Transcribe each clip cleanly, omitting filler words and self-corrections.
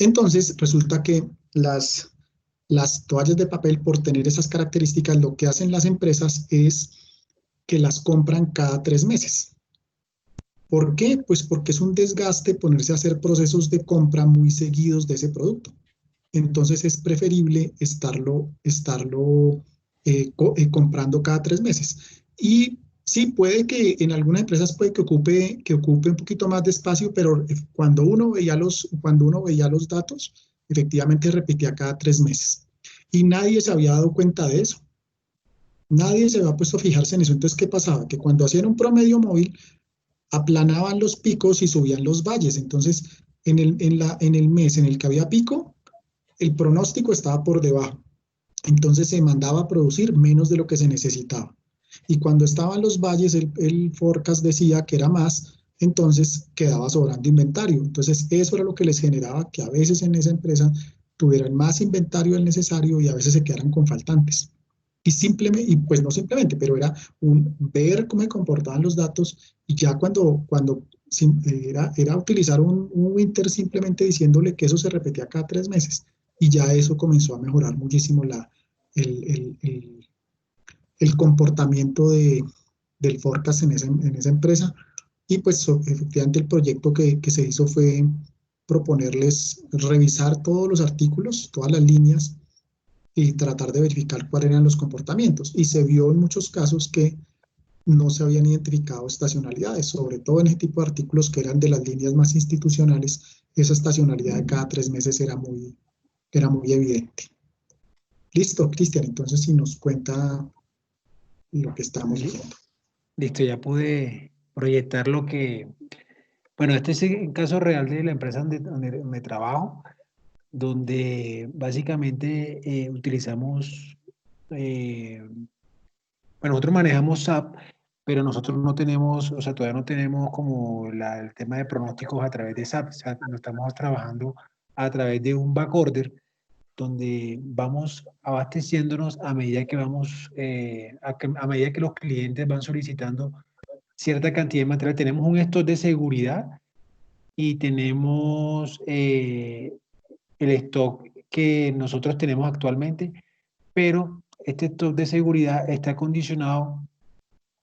Entonces, resulta que las toallas de papel, por tener esas características, lo que hacen las empresas es que las compran cada 3 meses. ¿Por qué? Pues porque es un desgaste ponerse a hacer procesos de compra muy seguidos de ese producto. Entonces es preferible comprando cada 3 meses. Y sí, puede que en algunas empresas puede que ocupe un poquito más de espacio, pero cuando uno veía los datos, efectivamente repetía cada 3 meses. Y nadie se había dado cuenta de eso. Nadie se había puesto a fijarse en eso. Entonces, ¿qué pasaba? Que cuando hacían un promedio móvil, aplanaban los picos y subían los valles. Entonces, en el mes en el que había pico, el pronóstico estaba por debajo. Entonces se mandaba a producir menos de lo que se necesitaba. Y cuando estaban los valles, el forecast decía que era más, entonces quedaba sobrando inventario. Entonces eso era lo que les generaba que a veces en esa empresa tuvieran más inventario del necesario y a veces se quedaran con faltantes. Y pues no simplemente, pero era ver cómo se comportaban los datos y ya cuando era utilizar un Winter simplemente diciéndole que eso se repetía cada 3 meses y ya eso comenzó a mejorar muchísimo el, el- el- el comportamiento del forecast en esa empresa. Y pues efectivamente el proyecto que se hizo fue proponerles revisar todos los artículos, todas las líneas y tratar de verificar cuáles eran los comportamientos. Y se vio en muchos casos que no se habían identificado estacionalidades, sobre todo en ese tipo de artículos que eran de las líneas más institucionales, esa estacionalidad de cada 3 meses era muy evidente. Listo, Cristian, entonces si nos cuenta lo que estamos viendo. Listo, ya pude proyectar lo que... Bueno, este es el caso real de la empresa donde trabajo, donde básicamente utilizamos, bueno, nosotros manejamos SAP, pero nosotros no tenemos, o sea, todavía no tenemos como el tema de pronósticos a través de SAP, o sea, no estamos trabajando a través de un backorder donde vamos abasteciéndonos a medida que vamos, a medida que los clientes van solicitando cierta cantidad de material. Tenemos un stock de seguridad y tenemos el stock que nosotros tenemos actualmente, pero este stock de seguridad está condicionado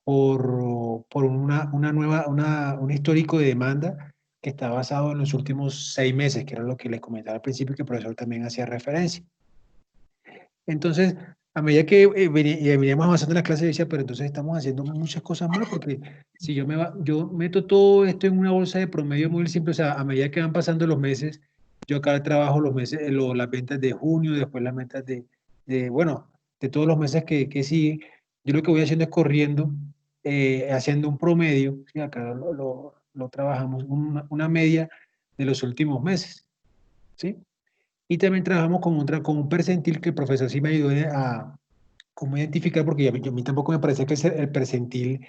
por un histórico de demanda que está basado en los últimos 6 meses, que era lo que les comentaba al principio, que el profesor también hacía referencia. Entonces, a medida que veníamos avanzando en la clase, decía, pero entonces estamos haciendo muchas cosas mal, porque si yo meto todo esto en una bolsa de promedio muy simple, o sea, a medida que van pasando los meses, yo acá trabajo los meses, las ventas de junio, después las ventas bueno, de todos los meses que siguen, yo lo que voy haciendo es corriendo, haciendo un promedio, ¿sí? Acá lo trabajamos, una media de los últimos meses, ¿sí? Y también trabajamos con un percentil que el profesor sí me ayudó a cómo identificar, porque a mí tampoco me parecía que el percentil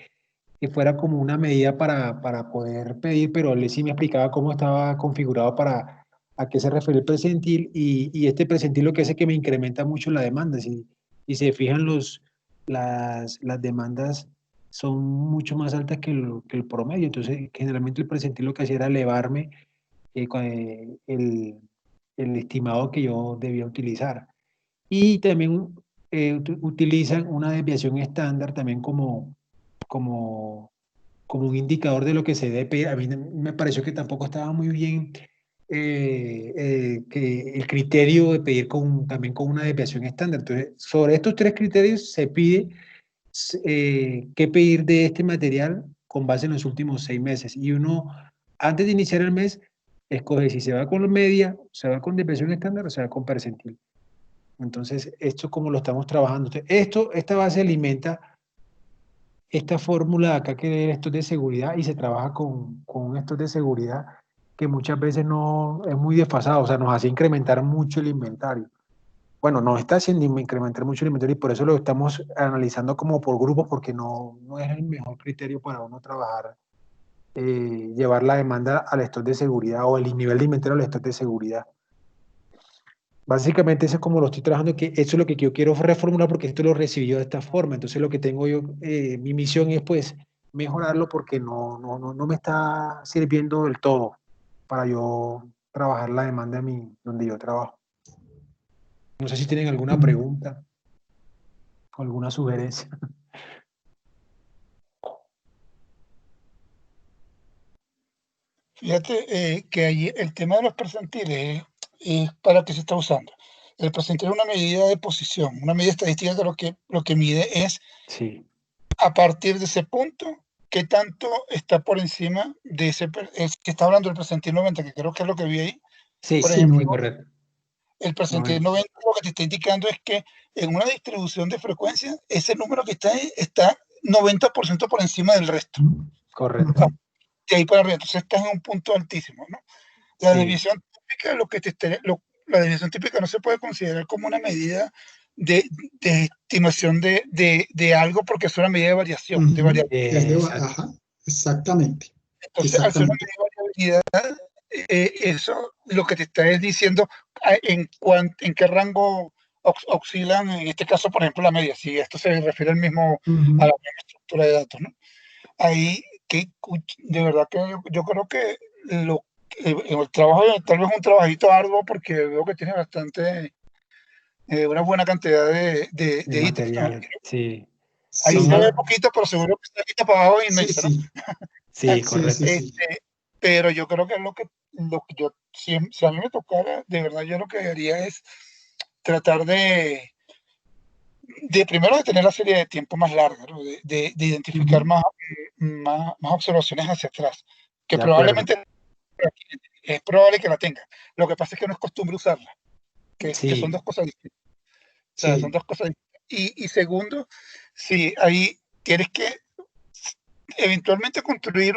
que fuera como una medida para poder pedir, pero él sí me explicaba cómo estaba configurado para a qué se refiere el percentil, y este percentil lo que hace es que me incrementa mucho la demanda. Si se fijan, las demandas son mucho más altas que el promedio, entonces generalmente el percentil lo que hacía era elevarme el estimado que yo debía utilizar. Y también utilizan una desviación estándar también como, como un indicador de lo que se debe pedir. A mí me pareció que tampoco estaba muy bien que el criterio de pedir también con una desviación estándar. Entonces, sobre estos tres criterios se pide qué pedir de este material con base en los últimos 6 meses. Y uno, antes de iniciar el mes, escoge si se va con media, se va con desviación estándar o se va con percentil. Entonces, esto es como lo estamos trabajando. Esta base alimenta esta fórmula de acá que es esto de seguridad, y se trabaja con estos de seguridad que muchas veces no es muy desfasado, o sea, nos hace incrementar mucho el inventario. Bueno, nos está haciendo incrementar mucho el inventario y por eso lo estamos analizando como por grupos, porque no es el mejor criterio para uno trabajar, llevar la demanda al stock de seguridad o el nivel de inventario al stock de seguridad. Básicamente eso es como lo estoy trabajando, que eso es lo que yo quiero reformular porque esto lo recibí yo de esta forma. Entonces lo que tengo yo, mi misión es pues mejorarlo porque no me está sirviendo del todo para yo trabajar la demanda donde yo trabajo. No sé si tienen alguna pregunta o alguna sugerencia. Fíjate que ahí el tema de los percentiles es para qué se está usando. El percentil es una medida de posición, una medida estadística que lo que mide es Sí, a partir de ese punto, qué tanto está por encima de que está hablando del percentil 90, que creo que es lo que vi ahí. sí, Por sí, ejemplo, correcto. el percentil 90 lo que te está indicando es que en una distribución de frecuencia, ese número que está ahí está 90% por encima del resto. Correcto. De ahí para arriba, entonces estás en un punto altísimo, ¿no? La Sí. desviación típica, la desviación típica no se puede considerar como una medida de estimación de algo porque es una medida de variación, de variabilidad. Ajá, exactamente. Entonces, al ser una medida de variabilidad, eso lo que te está es diciendo en qué rango oscilan, en este caso, por ejemplo, la media, si esto se refiere a la misma estructura de datos, ¿no? Ahí, que de verdad que yo creo que el trabajo, tal vez un trabajito arduo, porque veo que tiene bastante, una buena cantidad de ítems, ¿no? materiales, sí. Ahí Sí, se ve poquito, pero seguro que está aquí para abajo inmenso, ¿no? Sí, correcto. Pero yo creo que es lo que yo, si a mí me tocara, de verdad yo lo que haría es tratar primero de tener la serie de tiempo más larga, ¿no? de identificar más observaciones hacia atrás, que De acuerdo. probablemente es probable que la tenga. Lo que pasa es que no es costumbre usarla, que son dos cosas distintas. O sea, son dos cosas distintas. Y segundo, sí, ahí tienes que eventualmente construir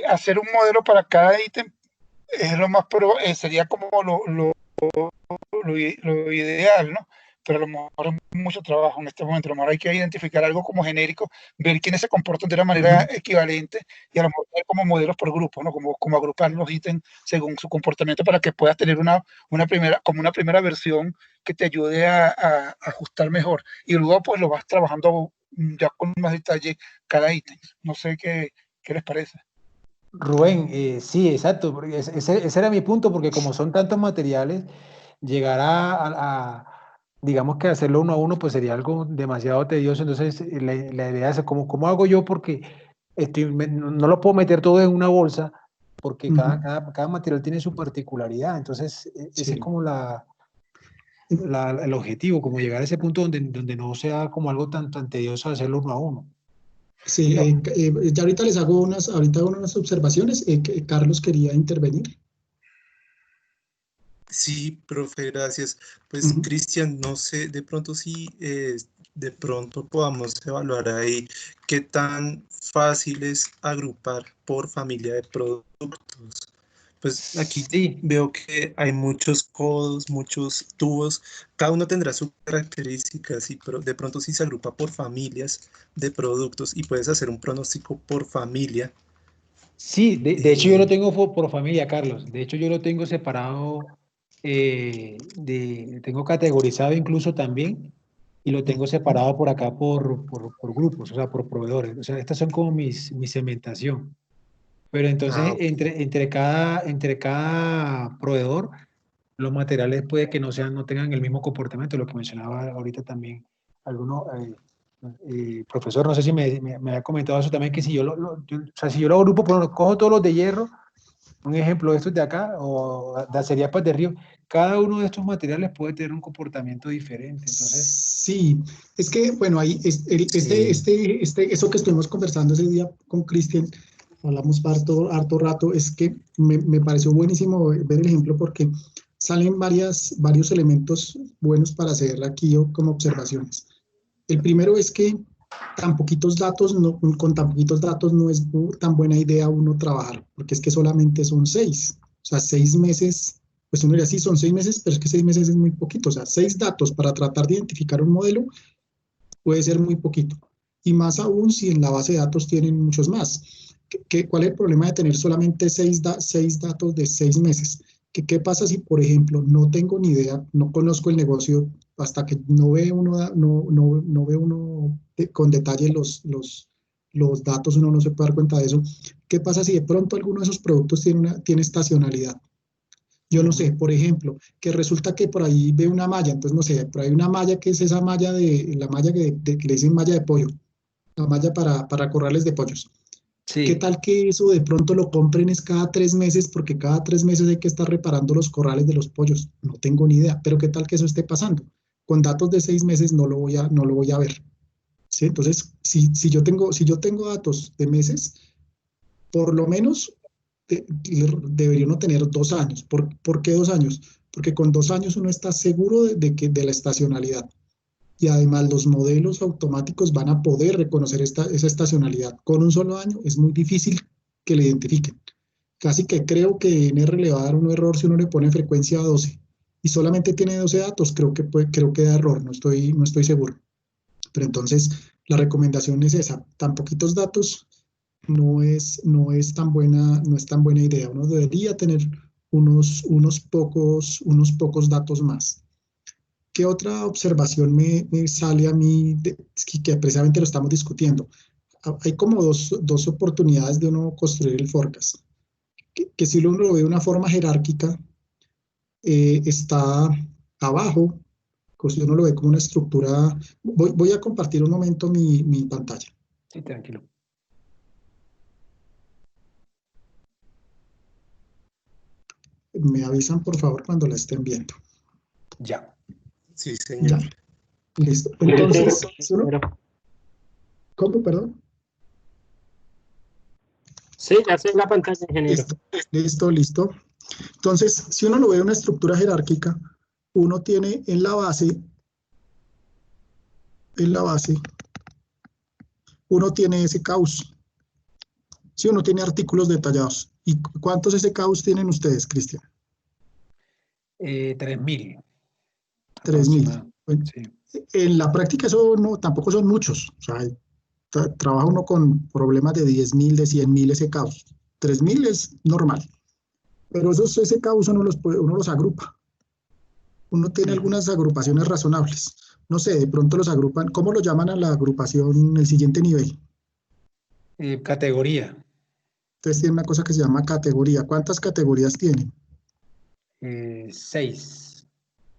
hacer un modelo para cada ítem, es lo más sería como lo ideal, ¿no? Pero a lo mejor es mucho trabajo en este momento. A lo mejor hay que identificar algo como genérico, ver quiénes se comportan de una manera equivalente y a lo mejor tener como modelos por grupo, ¿no? Como agrupar los ítems según su comportamiento para que puedas tener una primera versión que te ayude a ajustar mejor. Y luego pues lo vas trabajando ya con más detalle cada ítem. No sé qué les parece. Rubén, sí, exacto, porque ese era mi punto, porque como son tantos materiales, llegar digamos que hacerlo uno a uno, pues sería algo demasiado tedioso. Entonces, la idea es, ¿cómo hago yo? Porque no lo puedo meter todo en una bolsa, porque cada material tiene su particularidad. Entonces, ese es como el objetivo, como llegar a ese punto donde no sea como algo tan tedioso hacerlo uno a uno. Sí, ya ahorita les hago unas observaciones. Carlos quería intervenir. Sí, profe, gracias. Pues, Cristian, no sé, de pronto sí, de pronto podamos evaluar ahí qué tan fácil es agrupar por familia de productos. Pues aquí Sí. veo que hay muchos codos, muchos tubos, cada uno tendrá sus características, pero de pronto sí se agrupa por familias de productos y puedes hacer un pronóstico por familia. Sí, de hecho yo lo tengo por familia, Carlos. De hecho yo lo tengo separado, tengo categorizado incluso también y lo tengo separado por acá por grupos, o sea, por proveedores. O sea, estas son como mi segmentación. Pero entonces Ok. entre cada proveedor, los materiales puede que no tengan el mismo comportamiento, lo que mencionaba ahorita también alguno, profesor, no sé si me había comentado eso también, que si o sea, si yo lo agrupo, cojo todos los de hierro, un ejemplo de estos de acá, o de acerías de río, cada uno de estos materiales puede tener un comportamiento diferente. Entonces, sí, es que, bueno, ahí eso que estuvimos conversando ese día con Cristian, hablamos harto rato, es que me pareció buenísimo ver el ejemplo porque salen varios elementos buenos para hacer aquí como observaciones. El primero es que con tan poquitos datos no es tan buena idea uno trabajar, porque es que solamente son 6. O sea, 6 meses, pues uno diría, sí, son 6 meses, pero es que 6 meses es muy poquito. O sea, 6 datos para tratar de identificar un modelo puede ser muy poquito. Y más aún si en la base de datos tienen muchos más. ¿Cuál es el problema de tener solamente 6 datos de 6 meses? ¿Qué pasa si, por ejemplo, no tengo ni idea, no conozco el negocio, hasta que no ve uno con detalle los datos uno no se puede dar cuenta de eso. ¿Qué pasa si de pronto alguno de esos productos tiene estacionalidad? Yo no sé, por ejemplo, que resulta que por ahí ve una malla, entonces no sé, por ahí una malla que es esa malla la malla que le dicen malla de pollo, la malla para corrales de pollos. ¿Qué Sí, tal que eso de pronto lo compren es cada 3 meses? Porque cada 3 meses hay que estar reparando los corrales de los pollos. No tengo ni idea, pero ¿qué tal que eso esté pasando? Con datos de 6 meses no lo voy a ver. ¿Sí? Entonces, si yo tengo datos de meses, por lo menos debería uno tener 2 años. ¿Por qué 2 años? Porque con 2 años uno está seguro de la estacionalidad. Y además los modelos automáticos van a poder reconocer esa estacionalidad. Con un solo año es muy difícil que le identifiquen. Casi que creo que en R le va a dar un error si uno le pone frecuencia 12 y solamente tiene 12 datos, creo que da error, no estoy seguro. Pero entonces la recomendación es esa, tan poquitos datos no es tan buena idea. Uno debería tener unos pocos datos más. ¿Qué otra observación me sale a mí que precisamente lo estamos discutiendo? Hay como dos oportunidades de uno construir el forecast. Que si uno lo ve de una forma jerárquica, está abajo, pues si uno lo ve como una estructura. Voy a compartir un momento mi pantalla. sí, tranquilo. Me avisan por favor cuando la estén viendo. Ya. Sí, Ya, señor. listo. Entonces, ¿cómo, perdón? Sí, ya sé la pantalla, ingeniero. Listo. Entonces, si uno lo ve en una estructura jerárquica, uno tiene en la base, uno tiene SKUs. Si uno tiene artículos detallados. ¿Y cuántos SKUs tienen ustedes, Cristian? 3.000 3.000. aproximadamente. Bueno, Sí. en la práctica eso no, tampoco son muchos. O sea, trabaja uno con problemas de 10.000, de 100.000 SKUs. 3.000 es normal. Pero esos SKUs uno los agrupa. Uno tiene algunas agrupaciones razonables. No sé, de pronto los agrupan. ¿Cómo lo llaman a la agrupación, el siguiente nivel? Categoría. Entonces tiene una cosa que se llama categoría. ¿Cuántas categorías tienen? 6.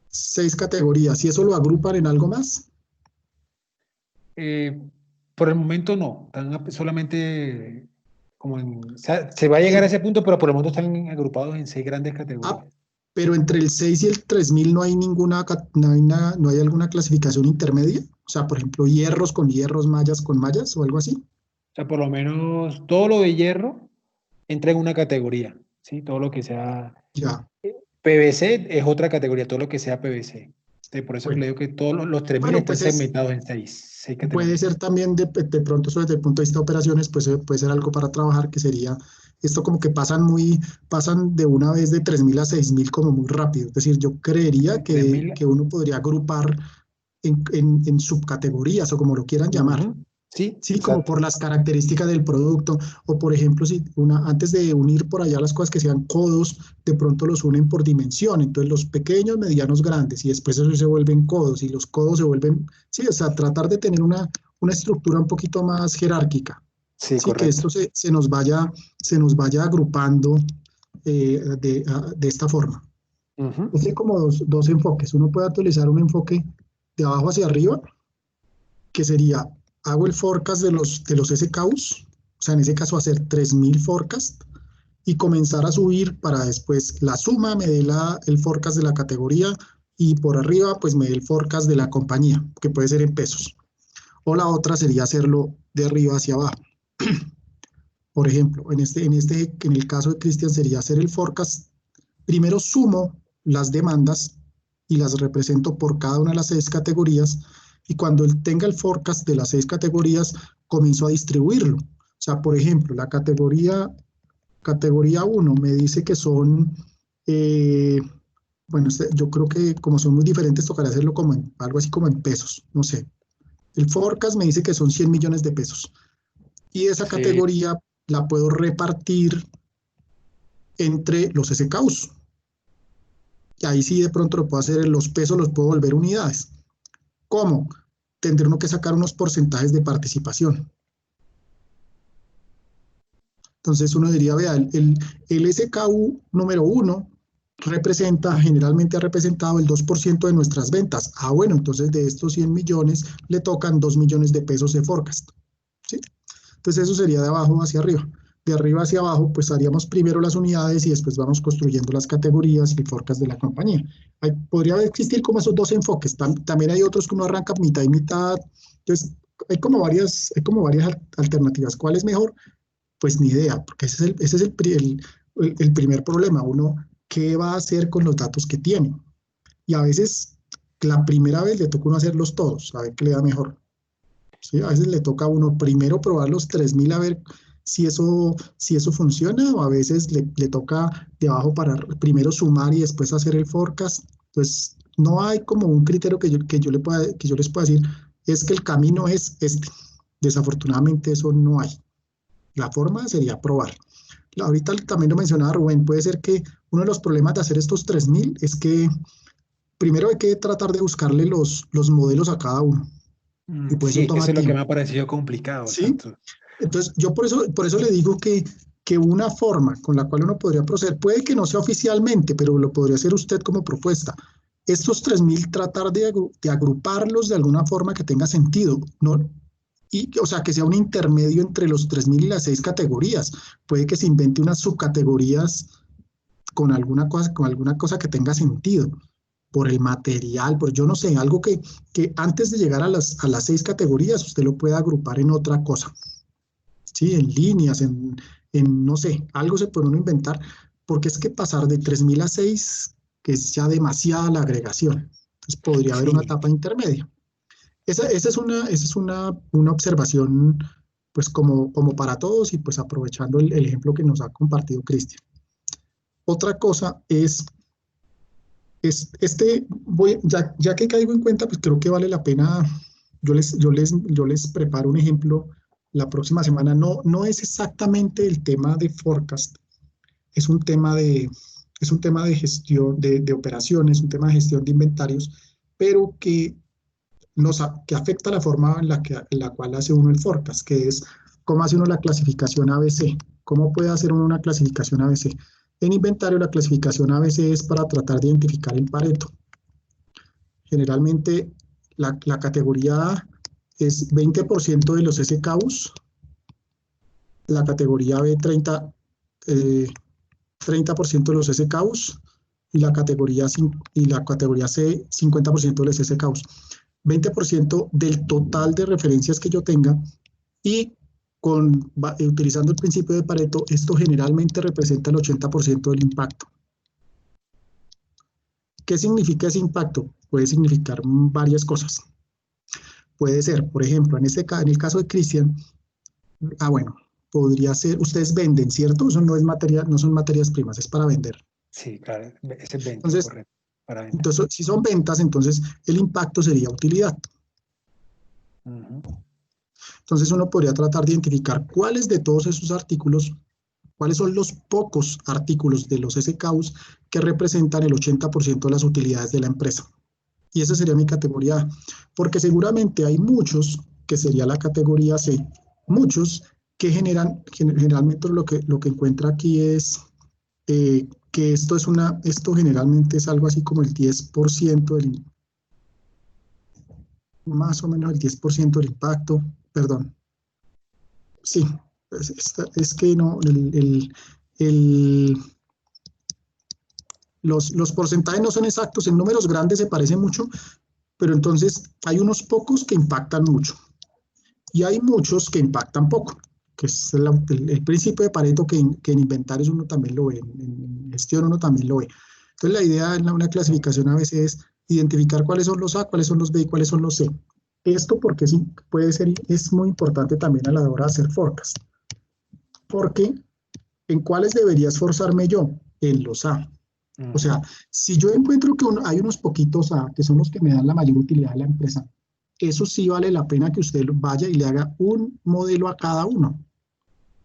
6 categorías. ¿Y eso lo agrupan en algo más? Por el momento no. Están solamente como o sea, se va a llegar a ese punto, pero por el momento están agrupados en 6 grandes categorías. Ah, pero entre el 6 y el 3000 no hay no hay alguna clasificación intermedia. O sea, por ejemplo, hierros con hierros, mallas con mallas o algo así. O sea, por lo menos todo lo de hierro entra en una categoría, ¿sí? Todo lo que sea Ya. PVC es otra categoría, todo lo que sea PVC. Por eso Bueno, le digo que todos los 3.000 bueno, están pues segmentados en 6 puede categorías. ser también de pronto eso desde el punto de vista de operaciones, pues puede ser algo para trabajar que sería esto como que pasan de una vez de 3000 a 6000 como muy rápido. Es decir, yo creería 3.000. que uno podría agrupar en subcategorías o como lo quieran llamar. Sí, Sí, como exacto. por las características del producto, o por ejemplo, si antes de unir por allá las cosas que sean codos, de pronto los unen por dimensión, entonces los pequeños, medianos, grandes, y después eso se vuelven codos, y los codos se vuelven, sí, o sea, tratar de tener una estructura un poquito más jerárquica, Sí, sí, que correcto. esto se nos vaya agrupando de esta forma. Ujú. Es como dos enfoques, uno puede utilizar un enfoque de abajo hacia arriba, que sería, hago el forecast de los SKUs, o sea, en ese caso hacer 3000 forecast y comenzar a subir para después la suma me dé el forecast de la categoría y por arriba pues me dé el forecast de la compañía, que puede ser en pesos. O la otra sería hacerlo de arriba hacia abajo. Por ejemplo, en el caso de Cristian sería hacer el forecast. Primero sumo las demandas y las represento por cada una de las 6 categorías y cuando él tenga el forecast de las 6 categorías, comienzo a distribuirlo. O sea, por ejemplo, la categoría 1 me dice que son, bueno, yo creo que como son muy diferentes, tocará hacerlo como algo así como en pesos, no sé. El forecast me dice que son 100 millones de pesos y esa Sí, categoría la puedo repartir entre los SKUs. Y ahí sí de pronto lo puedo hacer en los pesos, los puedo volver unidades. ¿Cómo? Tendré uno que sacar unos porcentajes de participación. Entonces uno diría, vea, el SKU número 1 generalmente ha representado el 2% de nuestras ventas. Ah, bueno, entonces de estos 100 millones le tocan 2 millones de pesos de forecast, ¿sí? Entonces eso sería de abajo hacia arriba. De arriba hacia abajo, pues haríamos primero las unidades y después vamos construyendo las categorías y el forecast de la compañía. Podría existir como esos dos enfoques. También hay otros que uno arranca mitad y mitad. Entonces, hay como varias alternativas. ¿Cuál es mejor? Pues ni idea, porque ese es el primer problema. Uno, ¿qué va a hacer con los datos que tiene? Y a veces, la primera vez le toca a uno hacerlos todos, a ver qué le da mejor. ¿Sí? A veces le toca a uno primero probar los 3.000 a ver si eso funciona, o a veces le toca de abajo para primero sumar y después hacer el forecast. Entonces, no hay como un criterio que yo les pueda decir, es que el camino es este. Desafortunadamente eso no hay. La forma sería probar. Ahorita también lo mencionaba Rubén, puede ser que uno de los problemas de hacer estos 3.000 es que primero hay que tratar de buscarle los modelos a cada uno. Y pues Sí, eso toma eso es lo que tiempo. me ha parecido complicado. ¿Sí? Exacto. Entonces, yo por eso le digo que una forma con la cual uno podría proceder, puede que no sea oficialmente, pero lo podría hacer usted como propuesta. Estos 3.000 tratar de agruparlos de alguna forma que tenga sentido, ¿no? O sea, que sea un intermedio entre los 3.000 y las 6 categorías. Puede que se invente unas subcategorías con alguna cosa que tenga sentido, por el material, por yo no sé, algo que antes de llegar a las 6 categorías usted lo pueda agrupar en otra cosa. ¿Sí? En líneas, en no sé, algo se puede uno inventar, porque es que pasar de 3.000 a 6, que es ya demasiada la agregación. Entonces podría haber una etapa intermedia. Esa es una observación, pues como para todos, y pues aprovechando el ejemplo que nos ha compartido Cristian. Otra cosa es ya que caigo en cuenta, pues creo que vale la pena, yo les preparo un ejemplo la próxima semana. No es exactamente el tema de forecast, es un tema de gestión de operaciones, un tema de gestión de inventarios, pero que afecta la forma en la cual hace uno el forecast, que es cómo hace uno la clasificación ABC. ¿Cómo puede hacer uno una clasificación ABC? En inventario, la clasificación ABC es para tratar de identificar el Pareto. Generalmente, la categoría A es 20% de los SKUs, la categoría B 30% de los SKUs y la categoría C 50% de los SKUs. 20% del total de referencias que yo tenga, y utilizando el principio de Pareto, esto generalmente representa el 80% del impacto. ¿Qué significa ese impacto? Puede significar varias cosas. Puede ser, por ejemplo, en el caso de Cristian, bueno, podría ser, ustedes venden, ¿cierto? Eso no son materias primas, es para vender. Sí, claro, ese es venta, entonces, correcto. Para venta. Entonces, si son ventas, entonces el impacto sería utilidad. Entonces uno podría tratar de identificar cuáles de todos esos artículos, cuáles son los pocos artículos de los SKUs que representan el 80% de las utilidades de la empresa. Y esa sería mi categoría A, porque seguramente hay muchos, que sería la categoría C, muchos que generalmente lo que encuentra aquí es que esto generalmente es algo así como el 10% más o menos el 10% del impacto, perdón. Sí, es que no, los porcentajes no son exactos, en números grandes se parece mucho, pero entonces hay unos pocos que impactan mucho y hay muchos que impactan poco, que es el principio de Pareto que en inventarios uno también lo ve, en gestión uno también lo ve. Entonces la idea en una clasificación a veces es identificar cuáles son los A, cuáles son los B y cuáles son los C. Esto porque sí es muy importante también a la hora de hacer forecast. Porque ¿en cuáles debería esforzarme yo? En los A. O sea, si yo encuentro que hay unos poquitos A, que son los que me dan la mayor utilidad a la empresa, eso sí vale la pena que usted vaya y le haga un modelo a cada uno.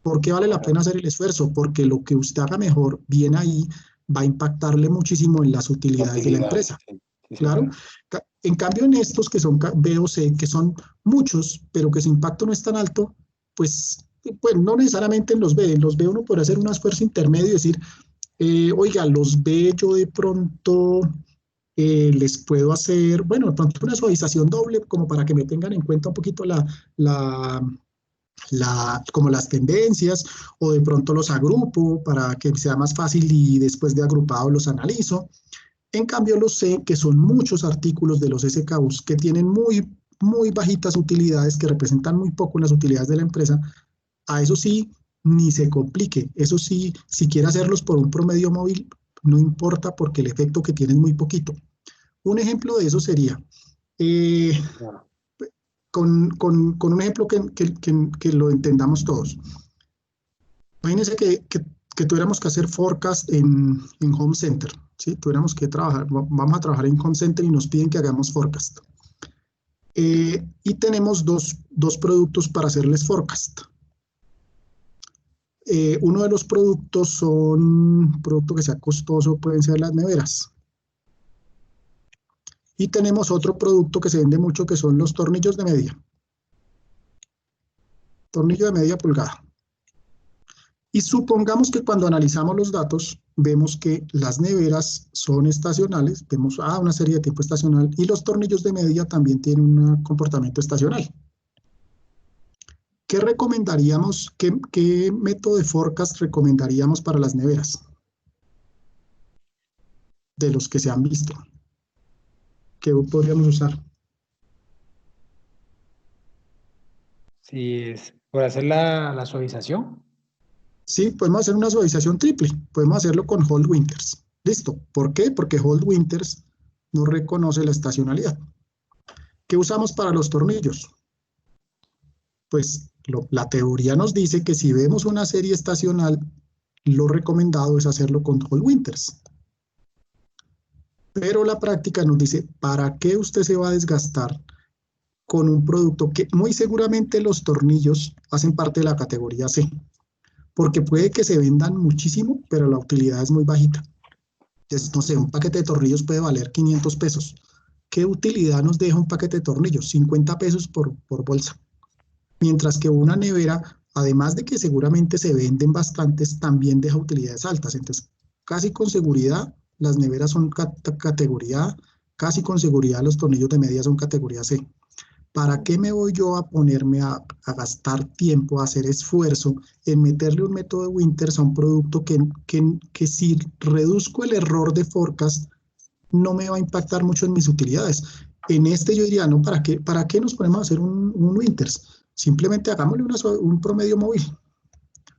¿Por qué vale la pena hacer el esfuerzo? Porque lo que usted haga mejor, bien ahí, va a impactarle muchísimo en las utilidades de la empresa. Sí, claro. En cambio, en estos que son B o C, que son muchos, pero que su impacto no es tan alto, pues pues no necesariamente en los B uno puede hacer un esfuerzo intermedio y decir, oiga, los B yo de pronto les puedo hacer, bueno, de pronto una suavización doble como para que me tengan en cuenta un poquito como las tendencias, o de pronto los agrupo para que sea más fácil y después de agrupado los analizo. En cambio, los C, que son muchos artículos de los SKUs que tienen muy bajitas utilidades, que representan muy poco las utilidades de la empresa, a eso sí, ni se complique. Eso sí, si quiere hacerlos por un promedio móvil, no importa porque el efecto que tiene es muy poquito. Un ejemplo de eso sería, con un ejemplo que lo entendamos todos. Imagínense que tuviéramos que hacer forecast en Home Center, ¿sí? Tuviéramos que trabajar, vamos a trabajar en Home Center y nos piden que hagamos forecast. Y tenemos dos productos para hacerles forecast. Uno de los productos son un producto que sea costoso, pueden ser las neveras. Y tenemos otro producto que se vende mucho, que son los tornillos de media. Tornillo de media pulgada. Y supongamos que cuando analizamos los datos, vemos que las neveras son estacionales, vemos una serie de tipo estacional, y los tornillos de media también tienen un comportamiento estacional. ¿Qué recomendaríamos, qué método de forecast recomendaríamos para las neveras? De los que se han visto. ¿Qué podríamos usar? Sí, por hacer la suavización. Sí, podemos hacer una suavización triple. Podemos hacerlo con Hold Winters. Listo. ¿Por qué? Porque Hold Winters no reconoce la estacionalidad. ¿Qué usamos para los tornillos? Pues la teoría nos dice que si vemos una serie estacional, lo recomendado es hacerlo con Hold Winters. Pero la práctica nos dice, ¿para qué usted se va a desgastar con un producto que muy seguramente los tornillos hacen parte de la categoría C? Porque puede que se vendan muchísimo, pero la utilidad es muy bajita. Entonces, no sé, un paquete de tornillos puede valer 500 pesos. ¿Qué utilidad nos deja un paquete de tornillos? 50 pesos por bolsa. Mientras que una nevera, además de que seguramente se venden bastantes, también deja utilidades altas. Entonces, casi con seguridad, las neveras son categoría A, casi con seguridad los tornillos de media son categoría C. ¿Para qué me voy yo a ponerme a gastar tiempo, a hacer esfuerzo en meterle un método de Winters a un producto que si reduzco el error de forecast, no me va a impactar mucho en mis utilidades? En este yo diría, no, ¿para qué nos ponemos a hacer un Winters? Simplemente hagámosle un promedio móvil.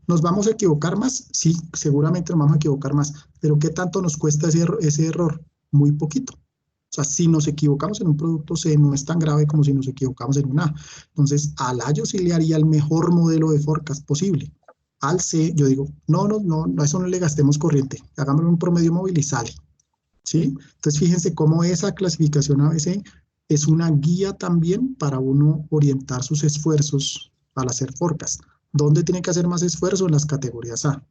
¿Nos vamos a equivocar más? Sí, seguramente nos vamos a equivocar más, pero ¿qué tanto nos cuesta ese error? Muy poquito. O sea, si nos equivocamos en un producto C, no es tan grave como si nos equivocamos en un A. Entonces, al A yo sí le haría el mejor modelo de forecast posible. Al C, yo digo, no, a eso no le gastemos corriente. Hagámosle un promedio móvil y sale. ¿Sí? Entonces, fíjense cómo esa clasificación ABC es una guía también para uno orientar sus esfuerzos al hacer forecast. ¿Dónde tiene que hacer más esfuerzo? En las categorías A.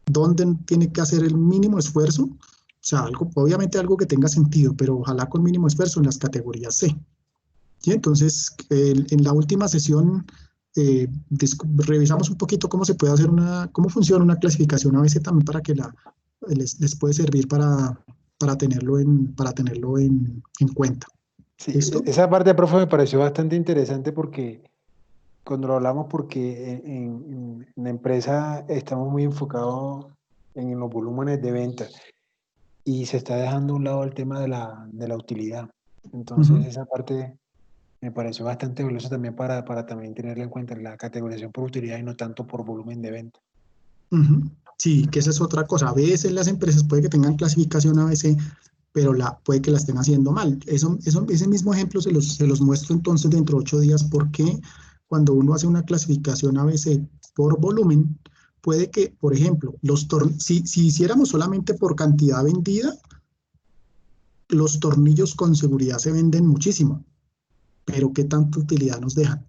¿Dónde tiene que hacer el mínimo esfuerzo? O sea, obviamente algo que tenga sentido, pero ojalá con mínimo esfuerzo en las categorías C. ¿Sí? Entonces, en la última sesión revisamos un poquito cómo se puede hacer cómo funciona una clasificación ABC también para que les puede servir para tenerlo en cuenta. Sí, ¿Listo? esa parte, profe, me pareció bastante interesante porque cuando lo hablamos, porque en la empresa estamos muy enfocados en los volúmenes de ventas y se está dejando a un lado el tema de la utilidad. Entonces, esa parte me pareció bastante valiosa también para también tenerla en cuenta, la categorización por utilidad y no tanto por volumen de venta. Sí, que esa es otra cosa. A veces las empresas puede que tengan clasificación ABC, pero puede que la estén haciendo mal. Ese mismo ejemplo se los muestro entonces dentro de 8 días, porque cuando uno hace una clasificación ABC por volumen, puede que, por ejemplo, si hiciéramos solamente por cantidad vendida, los tornillos con seguridad se venden muchísimo, pero ¿qué tanta utilidad nos dejan?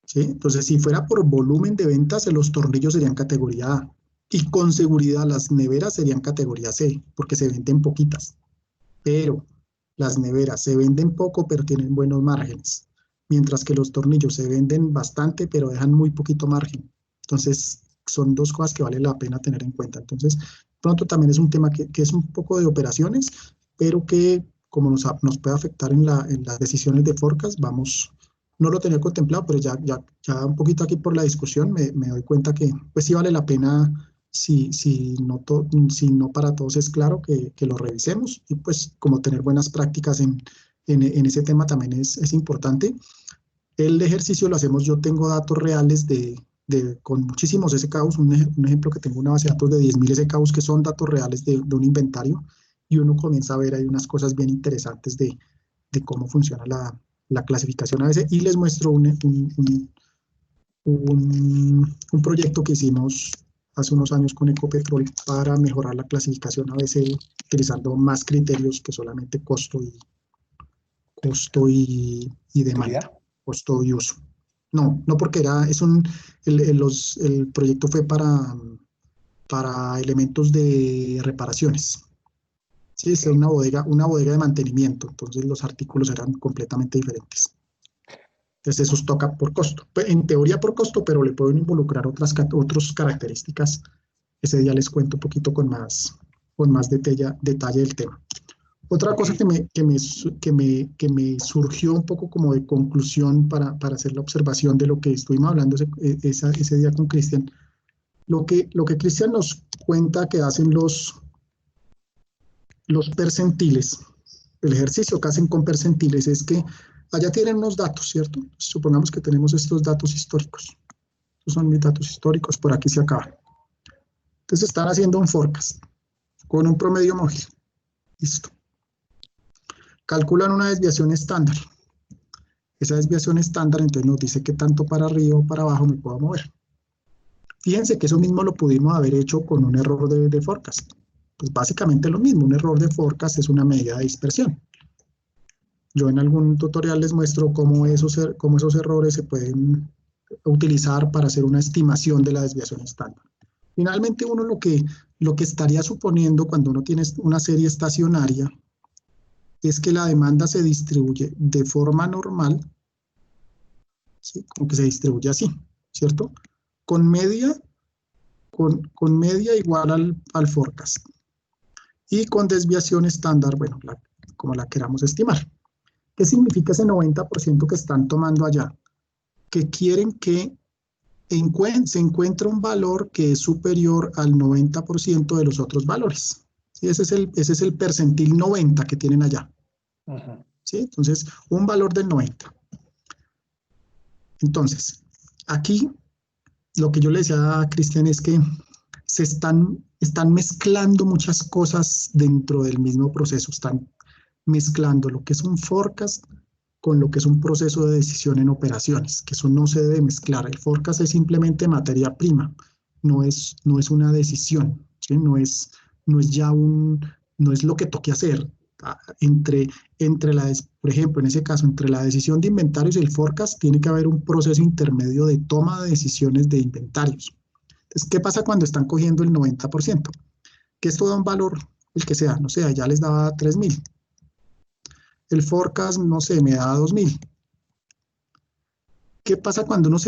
¿Sí? Entonces, si fuera por volumen de ventas, los tornillos serían categoría A. Y con seguridad las neveras serían categoría C, porque se venden poquitas. Pero las neveras se venden poco, pero tienen buenos márgenes. mientras que los tornillos se venden bastante, pero dejan muy poquito margen. Entonces, son dos cosas que vale la pena tener en cuenta. Entonces, pronto también es un tema que es un poco de operaciones, pero que como nos puede afectar en las decisiones de forecast, no lo tenía contemplado, pero ya un poquito aquí por la discusión me doy cuenta que pues sí vale la pena, si no para todos es claro, que lo revisemos, y pues como tener buenas prácticas en ese tema también es importante. El ejercicio lo hacemos, yo tengo datos reales con muchísimos SKUs, un ejemplo que tengo una base de datos de 10.000 SKUs que son datos reales de un inventario, y uno comienza a ver ahí unas cosas bien interesantes de cómo funciona la clasificación a veces, y les muestro un proyecto que hicimos hace unos años con Ecopetrol para mejorar la clasificación a veces utilizando más criterios que solamente costo y demanda, costo y uso. No porque el proyecto fue para elementos de reparaciones. Sí, es una bodega de mantenimiento, entonces los artículos eran completamente diferentes. Entonces eso toca por costo. En teoría por costo, pero le pueden involucrar otras características. Ese día les cuento un poquito con más detalle del tema. Otra cosa que me surgió un poco como de conclusión para hacer la observación de lo que estuvimos hablando ese día con Cristian, lo que Cristian nos cuenta que hacen los percentiles, el ejercicio que hacen con percentiles es que allá tienen unos datos, ¿cierto? Supongamos que tenemos estos datos históricos. Estos son mis datos históricos, por aquí se acaban. Entonces están haciendo un forecast con un promedio móvil. Listo. Calculan una desviación estándar. Esa desviación estándar entonces nos dice qué tanto para arriba o para abajo me puedo mover. Fíjense que eso mismo lo pudimos haber hecho con un error de forecast. Pues básicamente lo mismo, un error de forecast es una medida de dispersión. Yo en algún tutorial les muestro cómo esos errores se pueden utilizar para hacer una estimación de la desviación estándar. Finalmente uno lo que estaría suponiendo cuando uno tiene una serie estacionaria es que la demanda se distribuye de forma normal, ¿sí? Como que se distribuye así, ¿cierto? Con media igual al forecast. Y con desviación estándar, bueno, como la queramos estimar. ¿Qué significa ese 90% que están tomando allá? Que quieren que se encuentre un valor que es superior al 90% de los otros valores. ¿Sí? Ese es el percentil 90 que tienen allá. Ajá. ¿Sí? Entonces, un valor del 90. Entonces, aquí lo que yo le decía a Cristian es que se están mezclando muchas cosas dentro del mismo proceso. Están mezclando lo que es un forecast con lo que es un proceso de decisión en operaciones, que eso no se debe mezclar. El forecast es simplemente materia prima, no es una decisión, ¿sí? No es lo que toque hacer. Por ejemplo, en ese caso, entre la decisión de inventarios y el forecast, tiene que haber un proceso intermedio de toma de decisiones de inventarios. Entonces, ¿qué pasa cuando están cogiendo el 90%? Que esto da un valor, el que sea, no sé, allá les daba 3.000. El forecast, no sé, me da 2.000. ¿Qué pasa cuando uno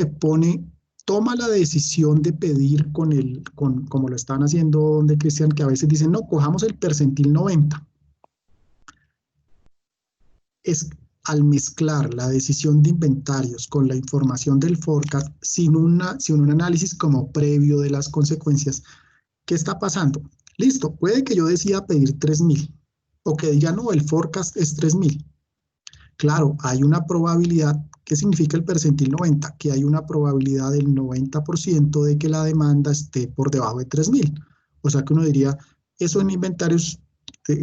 toma la decisión de pedir como lo están haciendo donde Cristian, que a veces dicen, no, cojamos el percentil 90? Es al mezclar la decisión de inventarios con la información del forecast sin un análisis como previo de las consecuencias. ¿Qué está pasando? Listo, puede que yo decida pedir 3.000 o que diga, no, el forecast es 3.000. Claro, hay una probabilidad. ¿Qué significa el percentil 90? Que hay una probabilidad del 90% de que la demanda esté por debajo de 3.000. O sea que uno diría, eso en inventarios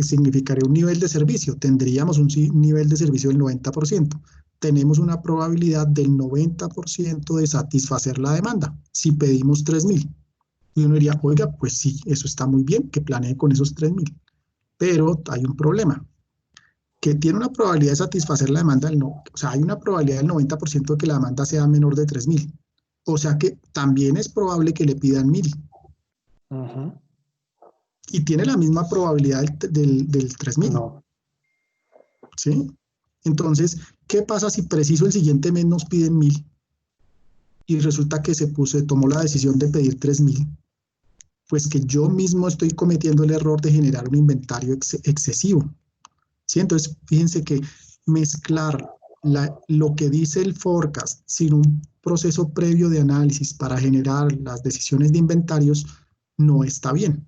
significaría un nivel de servicio. Tendríamos un nivel de servicio del 90%. Tenemos una probabilidad del 90% de satisfacer la demanda si pedimos 3.000. Y uno diría, oiga, pues sí, eso está muy bien, que planee con esos 3.000. Pero hay un problema, que tiene una probabilidad de satisfacer la demanda o sea, hay una probabilidad del 90% de que la demanda sea menor de 3.000. O sea que también es probable que le pidan 1.000. Ajá. Y tiene la misma probabilidad del 3.000. No. ¿Sí? Entonces, ¿qué pasa si preciso el siguiente mes nos piden 1.000 y resulta que se tomó la decisión de pedir 3.000? Pues que yo mismo estoy cometiendo el error de generar un inventario excesivo. ¿Sí? Entonces, fíjense que mezclar lo que dice el forecast sin un proceso previo de análisis para generar las decisiones de inventarios no está bien.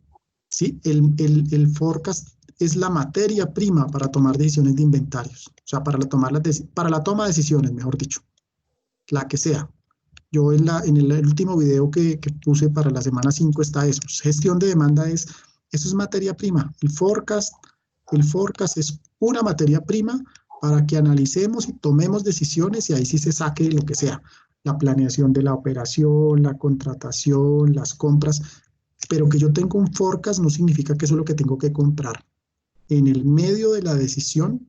¿Sí? El forecast es la materia prima para tomar decisiones de inventarios, o sea, para la toma de decisiones, mejor dicho, la que sea. Yo en el último video que puse para la semana 5 está eso. Gestión de demanda eso es materia prima. El forecast es una materia prima para que analicemos y tomemos decisiones y ahí sí se saque lo que sea. La planeación de la operación, la contratación, las compras. Pero que yo tenga un forecast no significa que eso es lo que tengo que comprar. En el medio de la decisión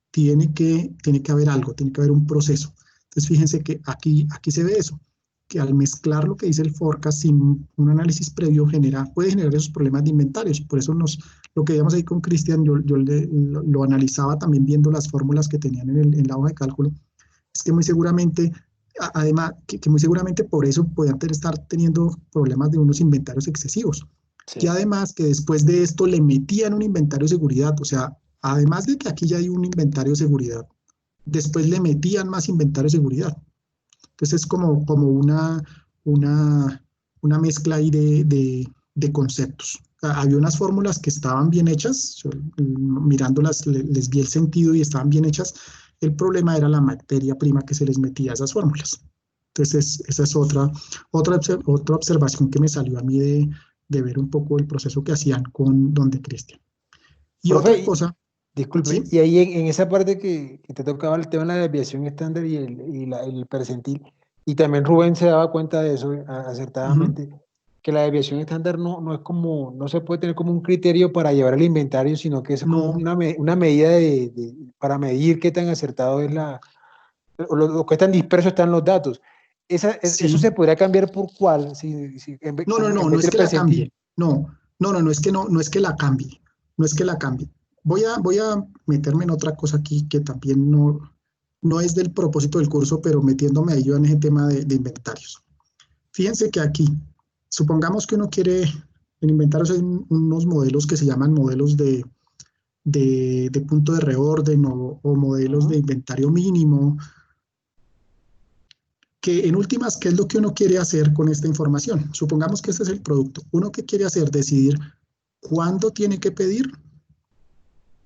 tiene que haber algo, tiene que haber un proceso. Entonces, fíjense que aquí se ve eso, que al mezclar lo que dice el forecast sin un análisis previo puede generar esos problemas de inventarios. Por eso lo que veíamos ahí con Cristian, yo lo analizaba también viendo las fórmulas que tenían en la hoja de cálculo, es que muy seguramente, además, que muy seguramente por eso podían estar teniendo problemas de unos inventarios excesivos. Sí. Y además que después de esto le metían un inventario de seguridad, o sea, además de que aquí ya hay un inventario de seguridad, después le metían más inventario de seguridad. Entonces es como una mezcla ahí de conceptos. Había unas fórmulas que estaban bien hechas, yo, mirándolas les vi el sentido y estaban bien hechas. El problema era la materia prima que se les metía a esas fórmulas. Entonces esa es otra observación que me salió a mí de ver un poco el proceso que hacían con Don de Cristian. Y profe, otra cosa... Disculpe, ¿sí? Y ahí en esa parte que te tocaba el tema de la desviación estándar y el percentil, y también Rubén se daba cuenta de eso acertadamente, que la desviación estándar no es como, no se puede tener como un criterio para llevar el inventario, sino que es como una medida para medir qué tan acertado es lo que tan disperso están los datos. Sí. ¿Eso se podría cambiar por cuál? No es que la cambie. No es que la cambie. No es que la cambie. Voy a meterme en otra cosa aquí que también no es del propósito del curso, pero metiéndome ahí yo en ese tema de inventarios. Fíjense que aquí, supongamos que uno quiere, en inventarios hay unos modelos que se llaman modelos de punto de reorden o modelos de inventario mínimo, que en últimas, ¿qué es lo que uno quiere hacer con esta información? Supongamos que este es el producto. Uno que quiere hacer, decidir cuándo tiene que pedir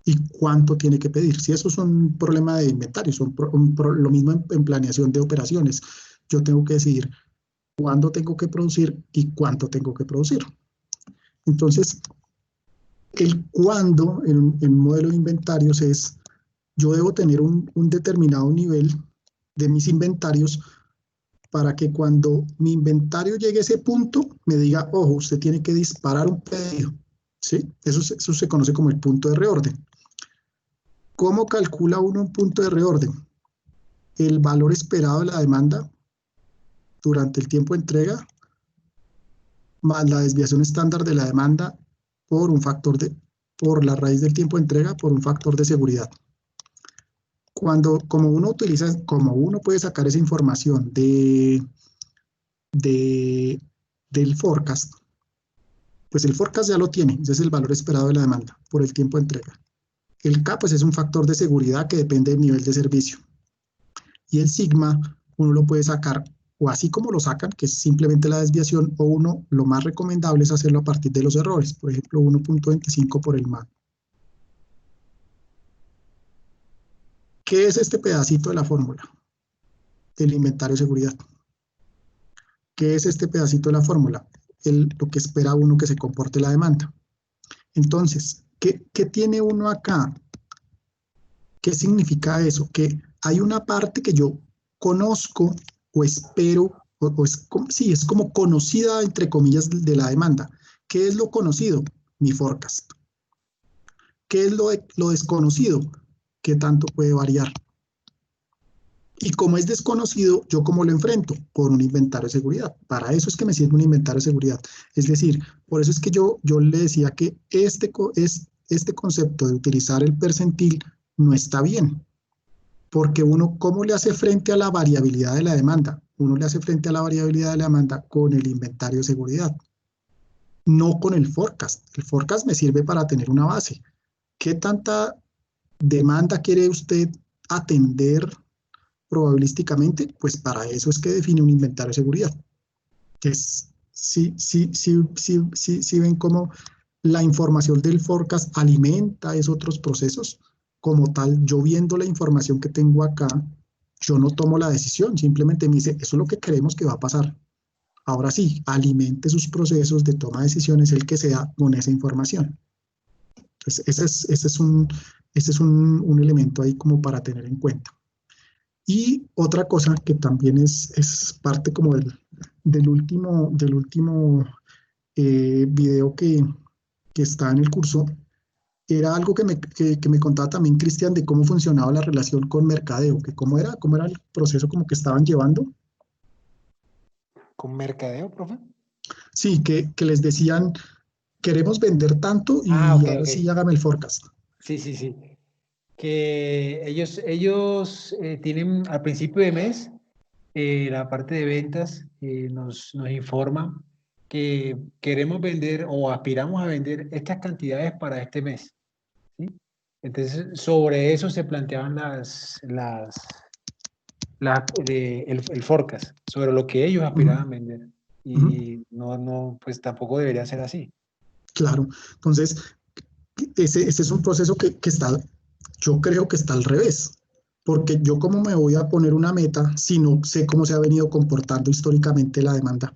y cuánto tiene que pedir. Si eso es un problema de inventario, lo mismo en planeación de operaciones. Yo tengo que decidir cuándo tengo que producir y cuánto tengo que producir. Entonces, el cuándo en un modelo de inventarios es, yo debo tener un determinado nivel de mis inventarios para que cuando mi inventario llegue a ese punto, me diga, ojo, usted tiene que disparar un pedido. ¿Sí? Eso se conoce como el punto de reorden. ¿Cómo calcula uno un punto de reorden? El valor esperado de la demanda durante el tiempo de entrega más la desviación estándar de la demanda por la raíz del tiempo de entrega por un factor de seguridad. Como uno puede sacar esa información del forecast, pues el forecast ya lo tiene, ese es el valor esperado de la demanda por el tiempo de entrega. El K pues es un factor de seguridad que depende del nivel de servicio. Y el sigma uno lo puede sacar o así como lo sacan, que es simplemente la desviación, o lo más recomendable es hacerlo a partir de los errores, por ejemplo 1.25 por el MAD. ¿Qué es este pedacito de la fórmula? El inventario de seguridad. ¿Qué es este pedacito de la fórmula? Lo que espera uno que se comporte la demanda. Entonces, ¿qué tiene uno acá? ¿Qué significa eso? Que hay una parte que yo conozco o espero, es como conocida, entre comillas, de la demanda. ¿Qué es lo conocido? Mi forecast. ¿Qué es lo desconocido? ¿Qué tanto puede variar? Y como es desconocido, ¿yo cómo lo enfrento? Con un inventario de seguridad. Para eso es que me sirve un inventario de seguridad. Es decir, por eso es que yo le decía que este concepto de utilizar el percentil no está bien. porque uno, ¿cómo le hace frente a la variabilidad de la demanda? Uno le hace frente a la variabilidad de la demanda con el inventario de seguridad, no con el forecast. El forecast me sirve para tener una base. ¿Qué tanta demanda quiere usted atender probabilísticamente? Pues para eso es que define un inventario de seguridad. Que es, sí ven cómo la información del forecast alimenta esos otros procesos. Como tal, yo viendo la información que tengo acá, yo no tomo la decisión, simplemente me dice, eso es lo que creemos que va a pasar. Ahora sí, alimente sus procesos de toma de decisiones, el que sea, con esa información. Entonces, ese es un elemento ahí como para tener en cuenta. Y otra cosa que también es parte como del último video que está en el curso, era algo que me contaba también Cristian de cómo funcionaba la relación con mercadeo, que cómo era el proceso como que estaban llevando. ¿Con mercadeo, profe? Sí, que les decían, queremos vender tanto y Ok, ahora ok. sí hágame el forecast. Sí, sí, sí. Que ellos tienen al principio de mes, la parte de ventas nos informa que queremos vender o aspiramos a vender estas cantidades para este mes, ¿sí? Entonces, sobre eso se planteaban el forecast, sobre lo que ellos aspiraban a vender. Y pues tampoco debería ser así. Claro, entonces ese es un proceso que está, yo creo que está al revés, porque yo cómo me voy a poner una meta si no sé cómo se ha venido comportando históricamente la demanda.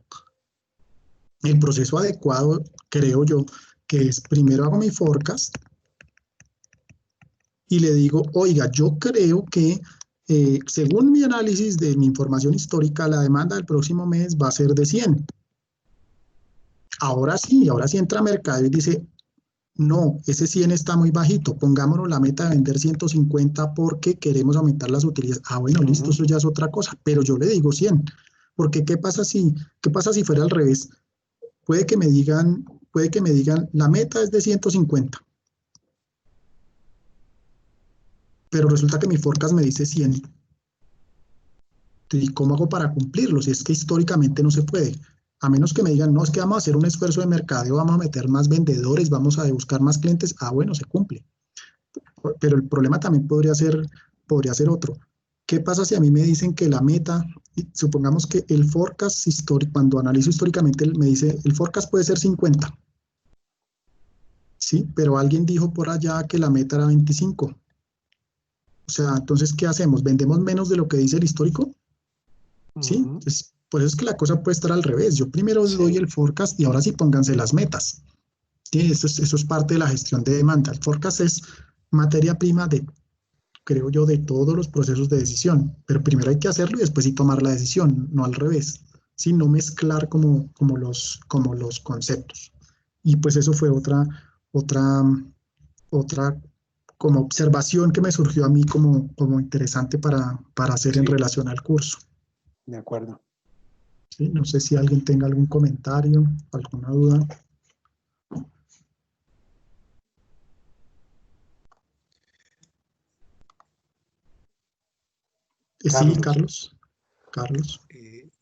El proceso adecuado, creo yo, que es primero hago mi forecast y le digo, oiga, yo creo que según mi análisis de mi información histórica, la demanda del próximo mes va a ser de 100. Ahora sí entra mercado y dice, no, ese 100 está muy bajito, pongámonos la meta de vender 150 porque queremos aumentar las utilidades. Ah, bueno, listo, eso ya es otra cosa, pero yo le digo 100, porque qué pasa si fuera al revés? Puede que me digan, la meta es de 150, pero resulta que mi forecast me dice 100. ¿Y cómo hago para cumplirlo? Si es que históricamente no se puede. A menos que me digan, no, es que vamos a hacer un esfuerzo de mercadeo, vamos a meter más vendedores, vamos a buscar más clientes. Ah, bueno, se cumple. Pero el problema también podría ser otro. ¿Qué pasa si a mí me dicen que la meta, supongamos que el forecast histórico, cuando analizo históricamente, me dice, el forecast puede ser 50, ¿sí? Pero alguien dijo por allá que la meta era 25. O sea, entonces, ¿qué hacemos? ¿Vendemos menos de lo que dice el histórico? ¿Sí? Entonces, por eso es que la cosa puede estar al revés. Yo primero doy el forecast y ahora sí pónganse las metas. ¿Sí? Eso es parte de la gestión de demanda. El forecast es materia prima creo yo, de todos los procesos de decisión. Pero primero hay que hacerlo y después sí tomar la decisión, no al revés. ¿Sí? No mezclar como los conceptos. Y pues eso fue otra como observación que me surgió a mí como interesante para hacer en Sí, relación al curso. de acuerdo. ¿Sí? No sé si alguien tenga algún comentario, alguna duda. Sí, Carlos. Carlos.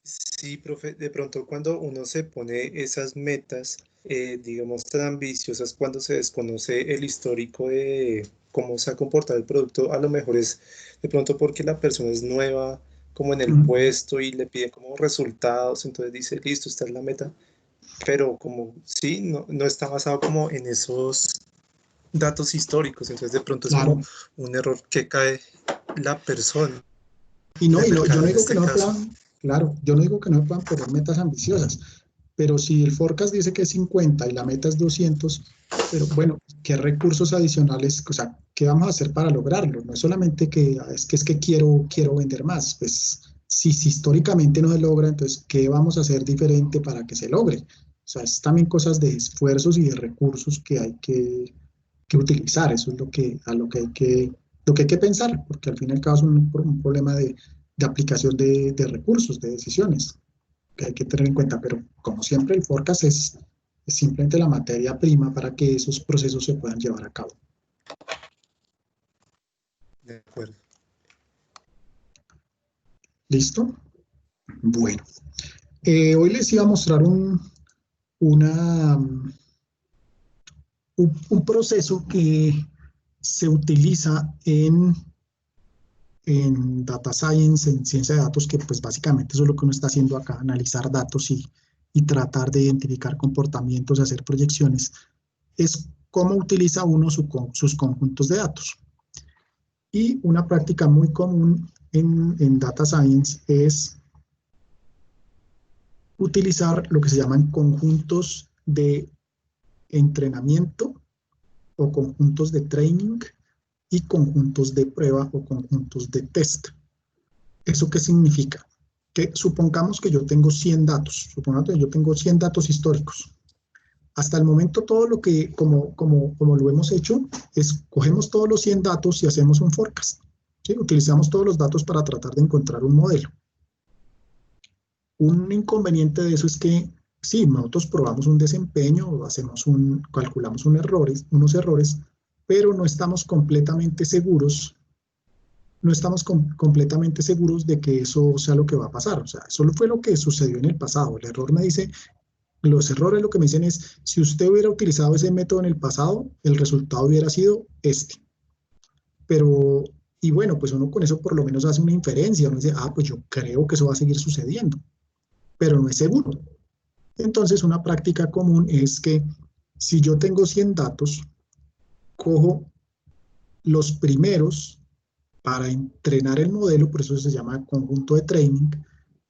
Sí, profe, de pronto cuando uno se pone esas metas, digamos, tan ambiciosas, cuando se desconoce el histórico de cómo se ha comportado el producto, a lo mejor es de pronto porque la persona es nueva como en el puesto y le pide como resultados, entonces dice, listo, esta es la meta, pero como sí, no está basado como en esos datos históricos, entonces de pronto es Claro. como un error que cae la persona. Y no, yo no En digo que este no caso. puedan, claro, yo no digo que no puedan poner metas ambiciosas, pero si el forecast dice que es 50 y la meta es 200, pero bueno, ¿qué recursos adicionales, o sea, qué vamos a hacer para lograrlo? No es solamente que es que quiero vender más, pues si históricamente no se logra, entonces, ¿qué vamos a hacer diferente para que se logre? O sea, es también cosas de esfuerzos y de recursos que hay que utilizar, eso es lo que hay que pensar, porque al fin y al cabo es un problema de aplicación de recursos, de decisiones, que hay que tener en cuenta, pero como siempre el forecast es simplemente la materia prima para que esos procesos se puedan llevar a cabo. De acuerdo. ¿Listo? Bueno, hoy les iba a mostrar un proceso que se utiliza en Data Science, en ciencia de datos, que pues básicamente eso es lo que uno está haciendo acá, analizar datos y tratar de identificar comportamientos, hacer proyecciones, es cómo utiliza uno sus conjuntos de datos. Y una práctica muy común en Data Science es utilizar lo que se llaman conjuntos de entrenamiento o conjuntos de training y conjuntos de prueba o conjuntos de test. ¿Eso qué significa? Que supongamos que yo tengo 100 datos, supongamos que yo tengo 100 datos históricos. Hasta el momento todo lo que, como lo hemos hecho, es cogemos todos los 100 datos y hacemos un forecast, ¿sí? Utilizamos todos los datos para tratar de encontrar un modelo. Un inconveniente de eso es que sí, nosotros probamos un desempeño, calculamos unos errores, pero no estamos completamente seguros de que eso sea lo que va a pasar. O sea, eso fue lo que sucedió en el pasado. El error me dice, los errores lo que me dicen es, si usted hubiera utilizado ese método en el pasado, el resultado hubiera sido este. Pero, y bueno, pues uno con eso por lo menos hace una inferencia, uno dice, pues yo creo que eso va a seguir sucediendo, pero no es seguro. Entonces, una práctica común es que si yo tengo 100 datos, cojo los primeros para entrenar el modelo, por eso se llama conjunto de training,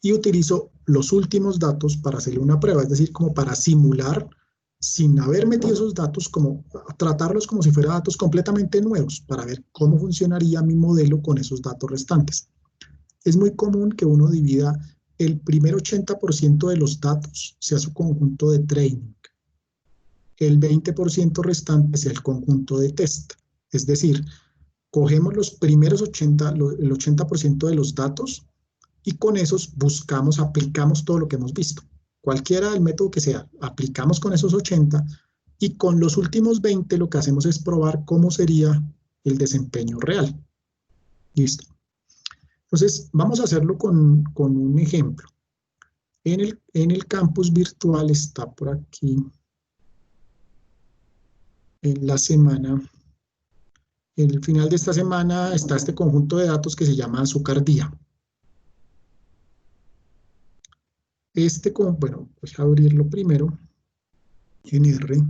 y utilizo los últimos datos para hacerle una prueba, es decir, como para simular, sin haber metido esos datos, como tratarlos como si fueran datos completamente nuevos, para ver cómo funcionaría mi modelo con esos datos restantes. Es muy común que uno divida el primer 80% de los datos sea su conjunto de training. El 20% restante sea el conjunto de test. Es decir, cogemos los primeros el 80% de los datos y con esos aplicamos todo lo que hemos visto. Cualquiera del método que sea, aplicamos con esos 80 y con los últimos 20 lo que hacemos es probar cómo sería el desempeño real. Listo. Entonces, vamos a hacerlo con un ejemplo. En el campus virtual está por aquí, en la semana, en el final de esta semana está este conjunto de datos que se llama azúcar día. Bueno, voy a abrirlo primero en R.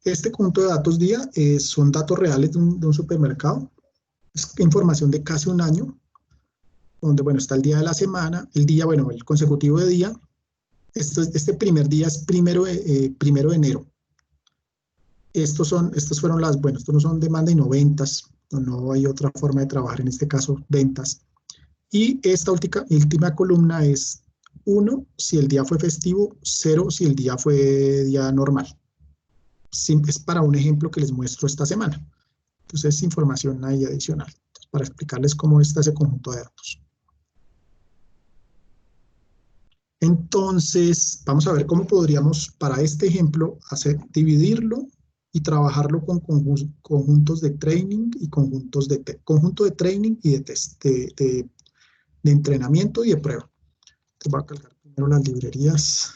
Este conjunto de datos día son datos reales de un supermercado. Es información de casi un año, donde, bueno, está el día de la semana, el consecutivo de día. Este primer día es primero de enero. Estos fueron estos no son demanda y no ventas, no hay otra forma de trabajar, en este caso ventas. Y esta última columna es 1 si el día fue festivo, 0 si el día fue día normal. Es para un ejemplo que les muestro esta semana. Entonces es información ahí adicional, para explicarles cómo está ese conjunto de datos. Entonces, vamos a ver cómo podríamos, para este ejemplo, dividirlo y trabajarlo con conjuntos de training y conjunto de training y de test, de entrenamiento y de prueba. Entonces voy a cargar primero las librerías.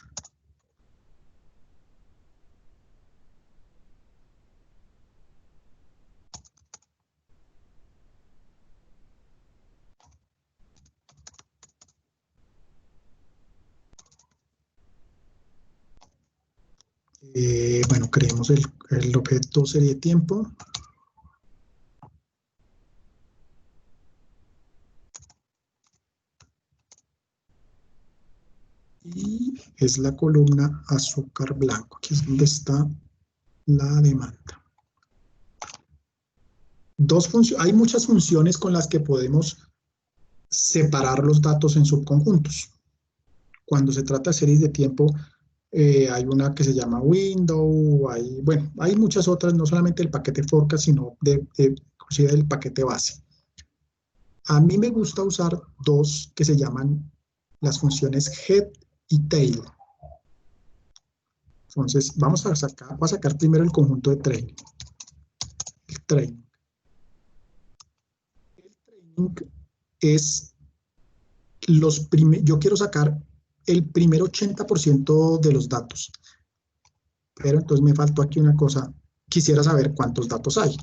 Bueno, creemos el objeto serie tiempo. Y es la columna azúcar blanco, que es donde está la demanda. Hay muchas funciones con las que podemos separar los datos en subconjuntos. Cuando se trata de series de tiempo, hay una que se llama window, hay muchas otras, no solamente el paquete forecast, sino inclusive del paquete base. A mí me gusta usar dos que se llaman las funciones head y tail. Entonces, voy a sacar primero el conjunto de training. El training. El training es yo quiero sacar el primer 80% de los datos. Pero entonces me faltó aquí una cosa. Quisiera saber cuántos datos hay.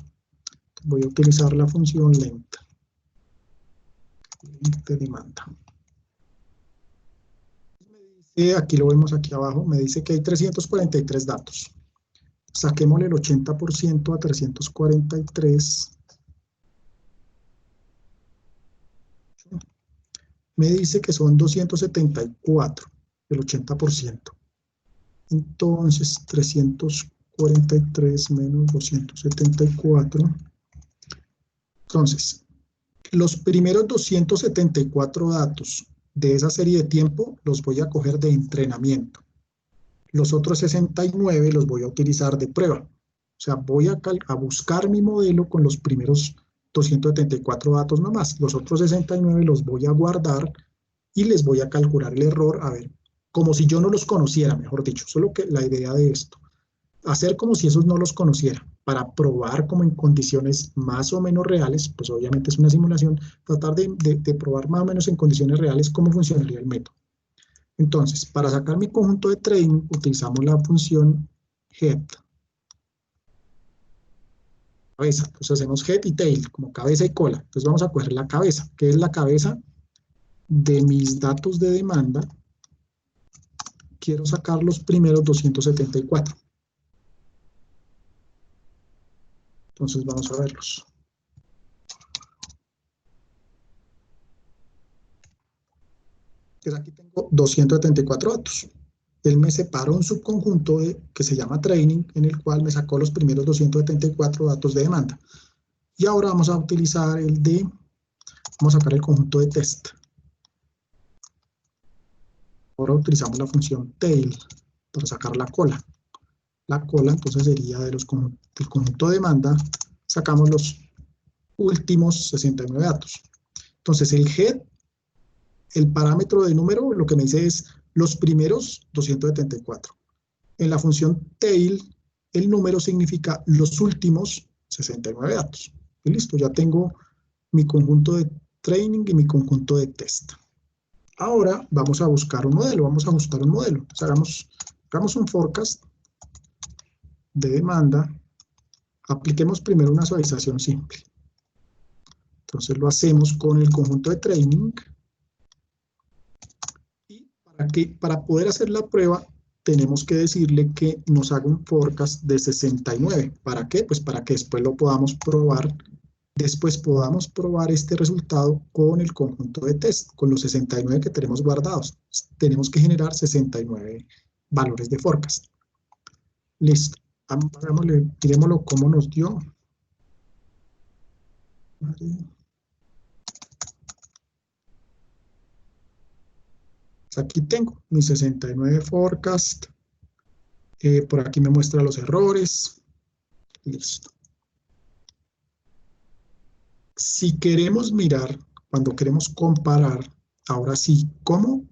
Voy a utilizar la función length de demanda. Aquí lo vemos aquí abajo, me dice que hay 343 datos. Saquémosle el 80% a 343. Me dice que son 274, el 80%. Entonces, 343 menos 274. Entonces, los primeros 274 datos de esa serie de tiempo los voy a coger de entrenamiento. Los otros 69 los voy a utilizar de prueba. O sea, voy a buscar mi modelo con los primeros 274 datos nomás. Los otros 69 los voy a guardar y les voy a calcular el error, a ver, como si yo no los conociera, mejor dicho. Solo que la idea de esto, hacer como si esos no los conociera, para probar como en condiciones más o menos reales, pues obviamente es una simulación, tratar de probar más o menos en condiciones reales cómo funcionaría el método. Entonces, para sacar mi conjunto de training, utilizamos la función head. Cabeza, entonces hacemos head y tail, como cabeza y cola. Entonces vamos a coger la cabeza, que es la cabeza de mis datos de demanda. Quiero sacar los primeros 274. Entonces vamos a verlos. Entonces aquí tengo 274 datos. Él me separó un subconjunto que se llama training, en el cual me sacó los primeros 274 datos de demanda. Y ahora vamos a utilizar vamos a sacar el conjunto de test. Ahora utilizamos la función tail para sacar la cola. La cola entonces sería del conjunto de demanda, sacamos los últimos 69 datos. Entonces el head, el parámetro de número, lo que me dice es los primeros 274. En la función tail, el número significa los últimos 69 datos. Y listo, ya tengo mi conjunto de training y mi conjunto de test. Ahora vamos a buscar un modelo, vamos a ajustar un modelo. Entonces, hagamos un forecast de demanda. Apliquemos primero una suavización simple. Entonces lo hacemos con el conjunto de training. Y para poder hacer la prueba, tenemos que decirle que nos haga un forecast de 69. ¿Para qué? Pues para que después lo podamos probar. Después podamos probar este resultado con el conjunto de test, con los 69 que tenemos guardados. Tenemos que generar 69 valores de forecast. Listo. Miremoslo cómo nos dio. Aquí tengo mis 69 forecast. Por aquí me muestra los errores. Listo. Si queremos mirar, cuando queremos comparar, ahora sí, ¿cómo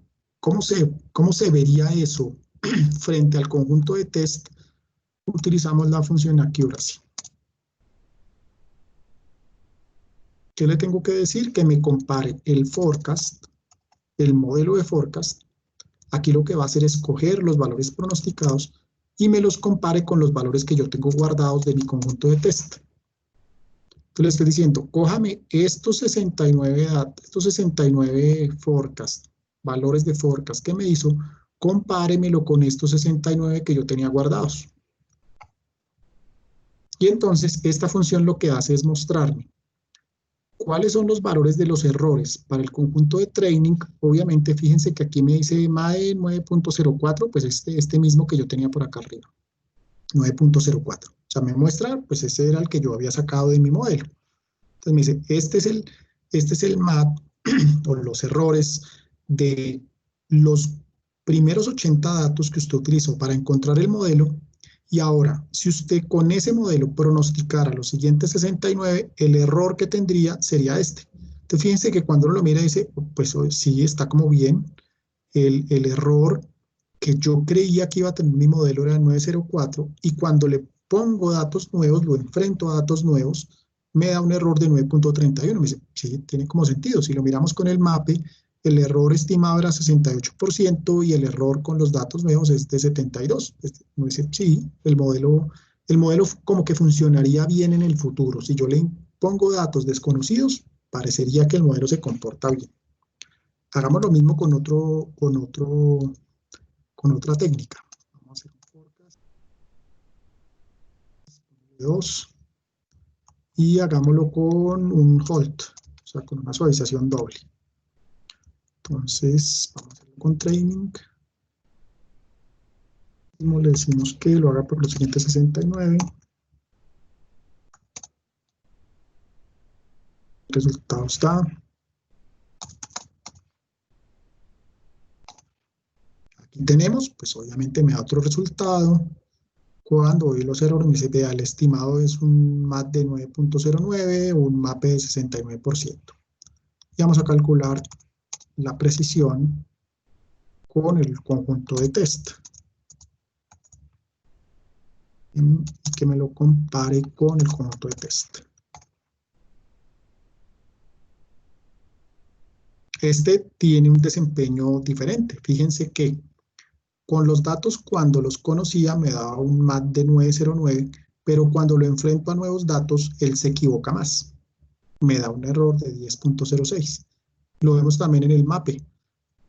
se vería eso frente al conjunto de test? Utilizamos la función accuracy. ¿Qué le tengo que decir? Que me compare el forecast, el modelo de forecast. Aquí lo que va a hacer es coger los valores pronosticados y me los compare con los valores que yo tengo guardados de mi conjunto de test. Entonces le estoy diciendo, cójame estos 69 forecast, valores de forecast que me hizo, compáremelo con estos 69 que yo tenía guardados. Y entonces esta función lo que hace es mostrarme cuáles son los valores de los errores para el conjunto de training. Obviamente fíjense que aquí me dice MAE 9.04, pues este mismo que yo tenía por acá arriba, 9.04. O sea, me muestra, pues ese era el que yo había sacado de mi modelo. Entonces me dice, este es el map o los errores de los primeros 80 datos que usted utilizó para encontrar el modelo. Y ahora, si usted con ese modelo pronosticara los siguientes 69, el error que tendría sería este. Entonces, fíjense que cuando uno lo mira dice, pues sí, está como bien. El error que yo creía que iba a tener mi modelo era 904 y cuando le pongo datos nuevos, lo enfrento a datos nuevos, me da un error de 9.31. Me dice, sí, tiene como sentido. Si lo miramos con el MAPE, el error estimado era 68% y el error con los datos nuevos es de 72%. Me dice, sí, el modelo como que funcionaría bien en el futuro. Si yo le pongo datos desconocidos, parecería que el modelo se comporta bien. Hagamos lo mismo con otra técnica. Vamos a hacer un forecast 2 y hagámoslo con un halt, o sea, con una suavización doble. Entonces, vamos a hacerlo con training. Le decimos que lo haga por los siguientes 69. El resultado está. Aquí tenemos, pues obviamente me da otro resultado. Cuando doy los errores, me dice, vea, el estimado es un MAP de 9.09 o un MAP de 69%. Y vamos a calcular la precisión con el conjunto de test. Y que me lo compare con el conjunto de test. Este tiene un desempeño diferente. Fíjense que con los datos, cuando los conocía, me daba un MAP de 909, pero cuando lo enfrento a nuevos datos, él se equivoca más. Me da un error de 10.06. Lo vemos también en el MAPE.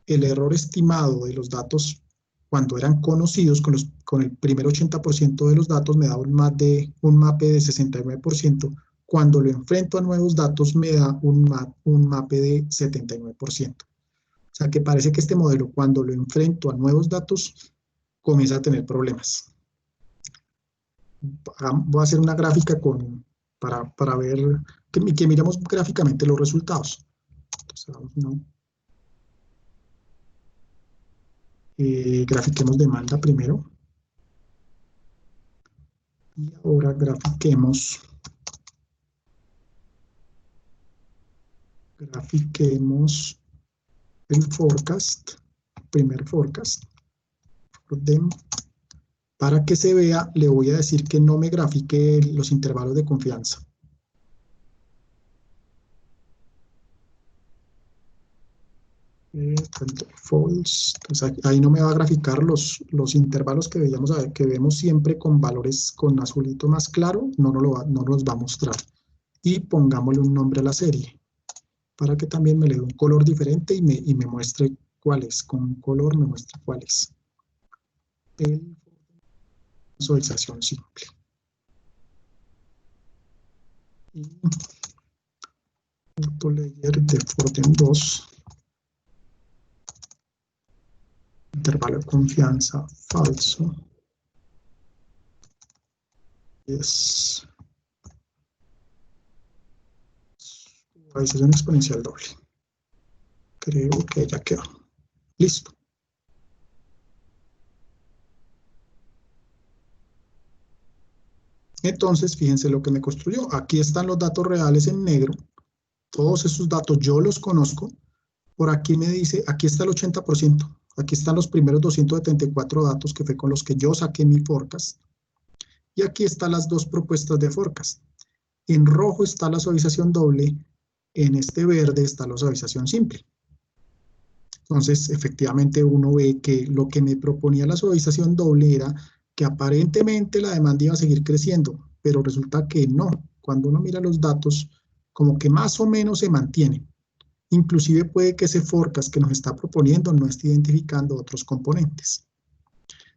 El error estimado de los datos, cuando eran conocidos, con el primer 80% de los datos, me da un MAPE de 69%. Cuando lo enfrento a nuevos datos, me da un MAPE de 79%. O sea que parece que este modelo, cuando lo enfrento a nuevos datos, comienza a tener problemas. Voy a hacer una gráfica para ver, que miremos gráficamente los resultados. Entonces, grafiquemos demanda primero. Y ahora grafiquemos el forecast, primer forecast. Para que se vea, le voy a decir que no me grafique los intervalos de confianza. False. Entonces, ahí no me va a graficar los intervalos que vemos siempre con valores con azulito más claro, no nos va a mostrar. Y pongámosle un nombre a la serie, para que también me le dé un color diferente y me muestre cuál es. Con un color me muestre cuál es. Visualización simple. Y autolayer de Forten 2. Intervalo de confianza falso. Es suavización exponencial doble. Creo que ya quedó. Listo. Entonces, fíjense lo que me construyó. Aquí están los datos reales en negro. Todos esos datos yo los conozco. Por aquí me dice, aquí está el 80%. Aquí están los primeros 274 datos que fue con los que yo saqué mi forecast. Y aquí están las dos propuestas de forecast. En rojo está la suavización doble. En este verde está la suavización simple. Entonces, efectivamente, uno ve que lo que me proponía la suavización doble era que aparentemente la demanda iba a seguir creciendo, pero resulta que no. Cuando uno mira los datos, como que más o menos se mantiene. Inclusive puede que ese forecast que nos está proponiendo no esté identificando otros componentes.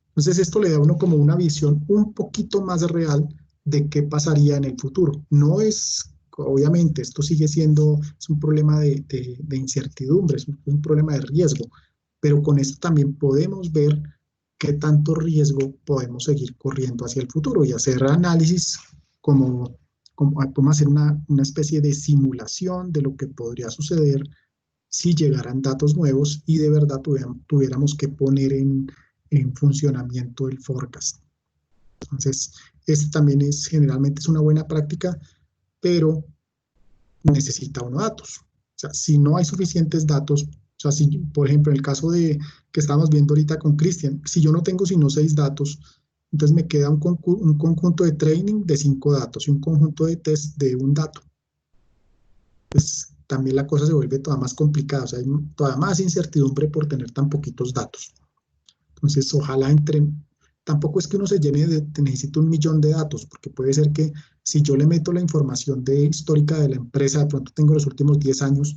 Entonces esto le da a uno como una visión un poquito más real de qué pasaría en el futuro. No es, obviamente, esto sigue siendo, es un problema de incertidumbre, es un problema de riesgo, pero con esto también podemos ver qué tanto riesgo podemos seguir corriendo hacia el futuro y hacer análisis como podemos hacer una especie de simulación de lo que podría suceder si llegaran datos nuevos y de verdad tuviéramos que poner en funcionamiento el forecast. Entonces, este también generalmente es una buena práctica, pero necesita unos datos. O sea, si no hay suficientes datos, o sea, si, por ejemplo, en el caso de que estábamos viendo ahorita con Cristian, si yo no tengo sino 6 datos, entonces me queda un conjunto de training de 5 datos y un conjunto de test de 1 dato. Pues también la cosa se vuelve todavía más complicada, o sea, hay todavía más incertidumbre por tener tan poquitos datos. Entonces, ojalá tampoco es que uno se llene necesite 1 millón de datos, porque puede ser que si yo le meto la información histórica de la empresa, de pronto tengo los últimos 10 años,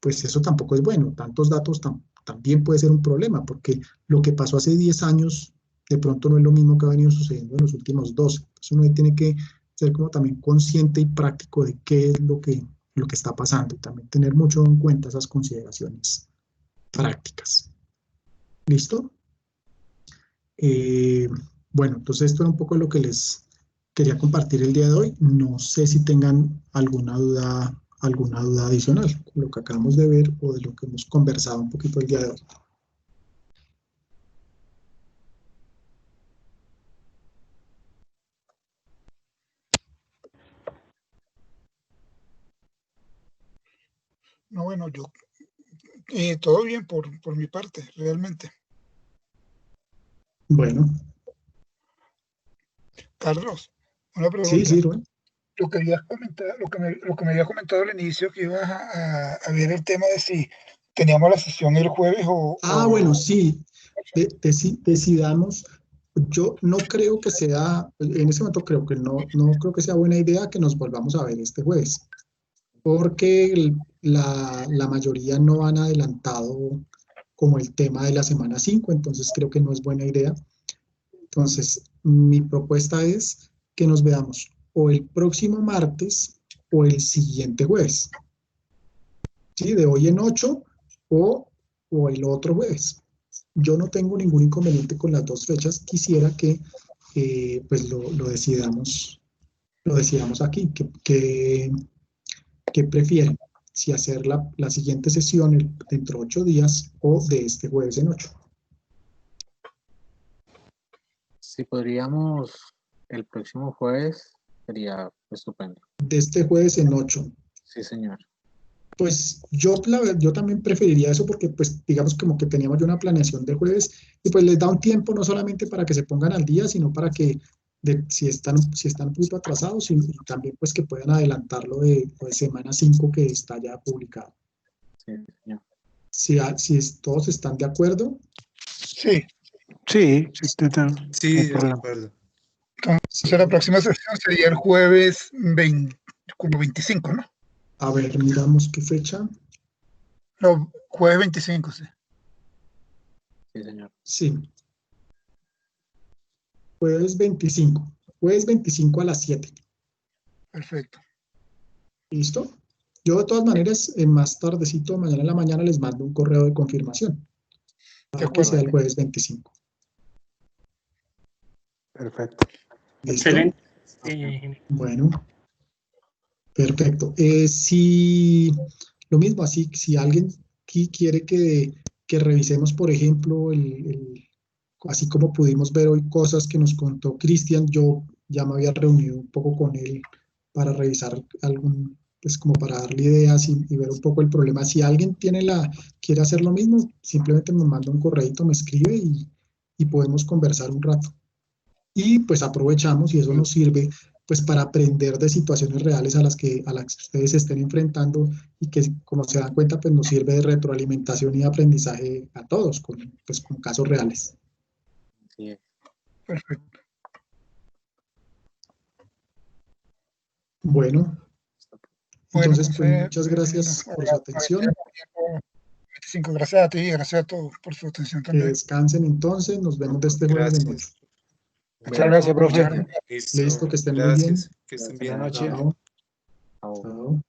pues eso tampoco es bueno. Tantos datos también puede ser un problema, porque lo que pasó hace 10 años de pronto no es lo mismo que ha venido sucediendo en los últimos 12. Entonces uno tiene que ser como también consciente y práctico de qué es lo que está pasando y también tener mucho en cuenta esas consideraciones prácticas. ¿Listo? Bueno, entonces esto era un poco lo que les quería compartir el día de hoy. No sé si tengan alguna duda adicional con lo que acabamos de ver o de lo que hemos conversado un poquito el día de hoy. No, bueno, yo todo bien por mi parte, realmente. Bueno. Carlos, una pregunta. Sí, Rubén. Lo que habías comentado, lo que me habías comentado al inicio, que ibas a ver el tema de si teníamos la sesión el jueves o... Bueno, sí, decidamos. Yo no creo que sea, en ese momento creo que no creo que sea buena idea que nos volvamos a ver este jueves, porque la mayoría no han adelantado como el tema de la semana 5, entonces creo que no es buena idea. Entonces, mi propuesta es que nos veamos o el próximo martes o el siguiente jueves, ¿sí? De hoy en 8 o el otro jueves. Yo no tengo ningún inconveniente con las 2 fechas, quisiera que pues lo decidamos aquí, ¿qué prefieren? Si hacer la siguiente sesión dentro de 8 días o de este jueves en 8. Si podríamos el próximo jueves, sería estupendo. De este jueves en 8. Sí, señor. Pues yo también preferiría eso porque pues digamos como que teníamos ya una planeación de jueves y pues les da un tiempo no solamente para que se pongan al día, sino para que si están un poquito atrasados y también pues que puedan adelantarlo de semana 5 que está ya publicado. Sí, señor. Si todos están de acuerdo. Sí. Sí, sí, de acuerdo. Entonces la próxima sesión sería el jueves 25, ¿no? A ver, miramos qué fecha. No, jueves 25, sí. Sí, señor. Sí. Jueves 25. Jueves 25 a las 7. Perfecto. ¿Listo? Yo de todas maneras, más tardecito, mañana en la mañana, les mando un correo de confirmación para que sea el jueves 25. Perfecto. ¿Listo? Excelente. Bueno, perfecto. Si lo mismo, así, si alguien quiere que revisemos, por ejemplo, así como pudimos ver hoy cosas que nos contó Cristian, yo ya me había reunido un poco con él para revisar pues como para darle ideas y ver un poco el problema. Si alguien quiere hacer lo mismo, simplemente me manda un correíto, me escribe y podemos conversar un rato. Y pues aprovechamos y eso nos sirve pues para aprender de situaciones reales a las que ustedes se estén enfrentando y que como se dan cuenta pues nos sirve de retroalimentación y de aprendizaje a todos con casos reales. Sí. Perfecto. Bueno, entonces pues muchas gracias por su atención. 25, gracias a ti, gracias a todos por su atención Que también. descansen entonces, nos vemos de este jueves en 8. Muchas gracias, profe. Listo, que estén muy bien. Gracias, que estén bien. Buenas noches. Chao.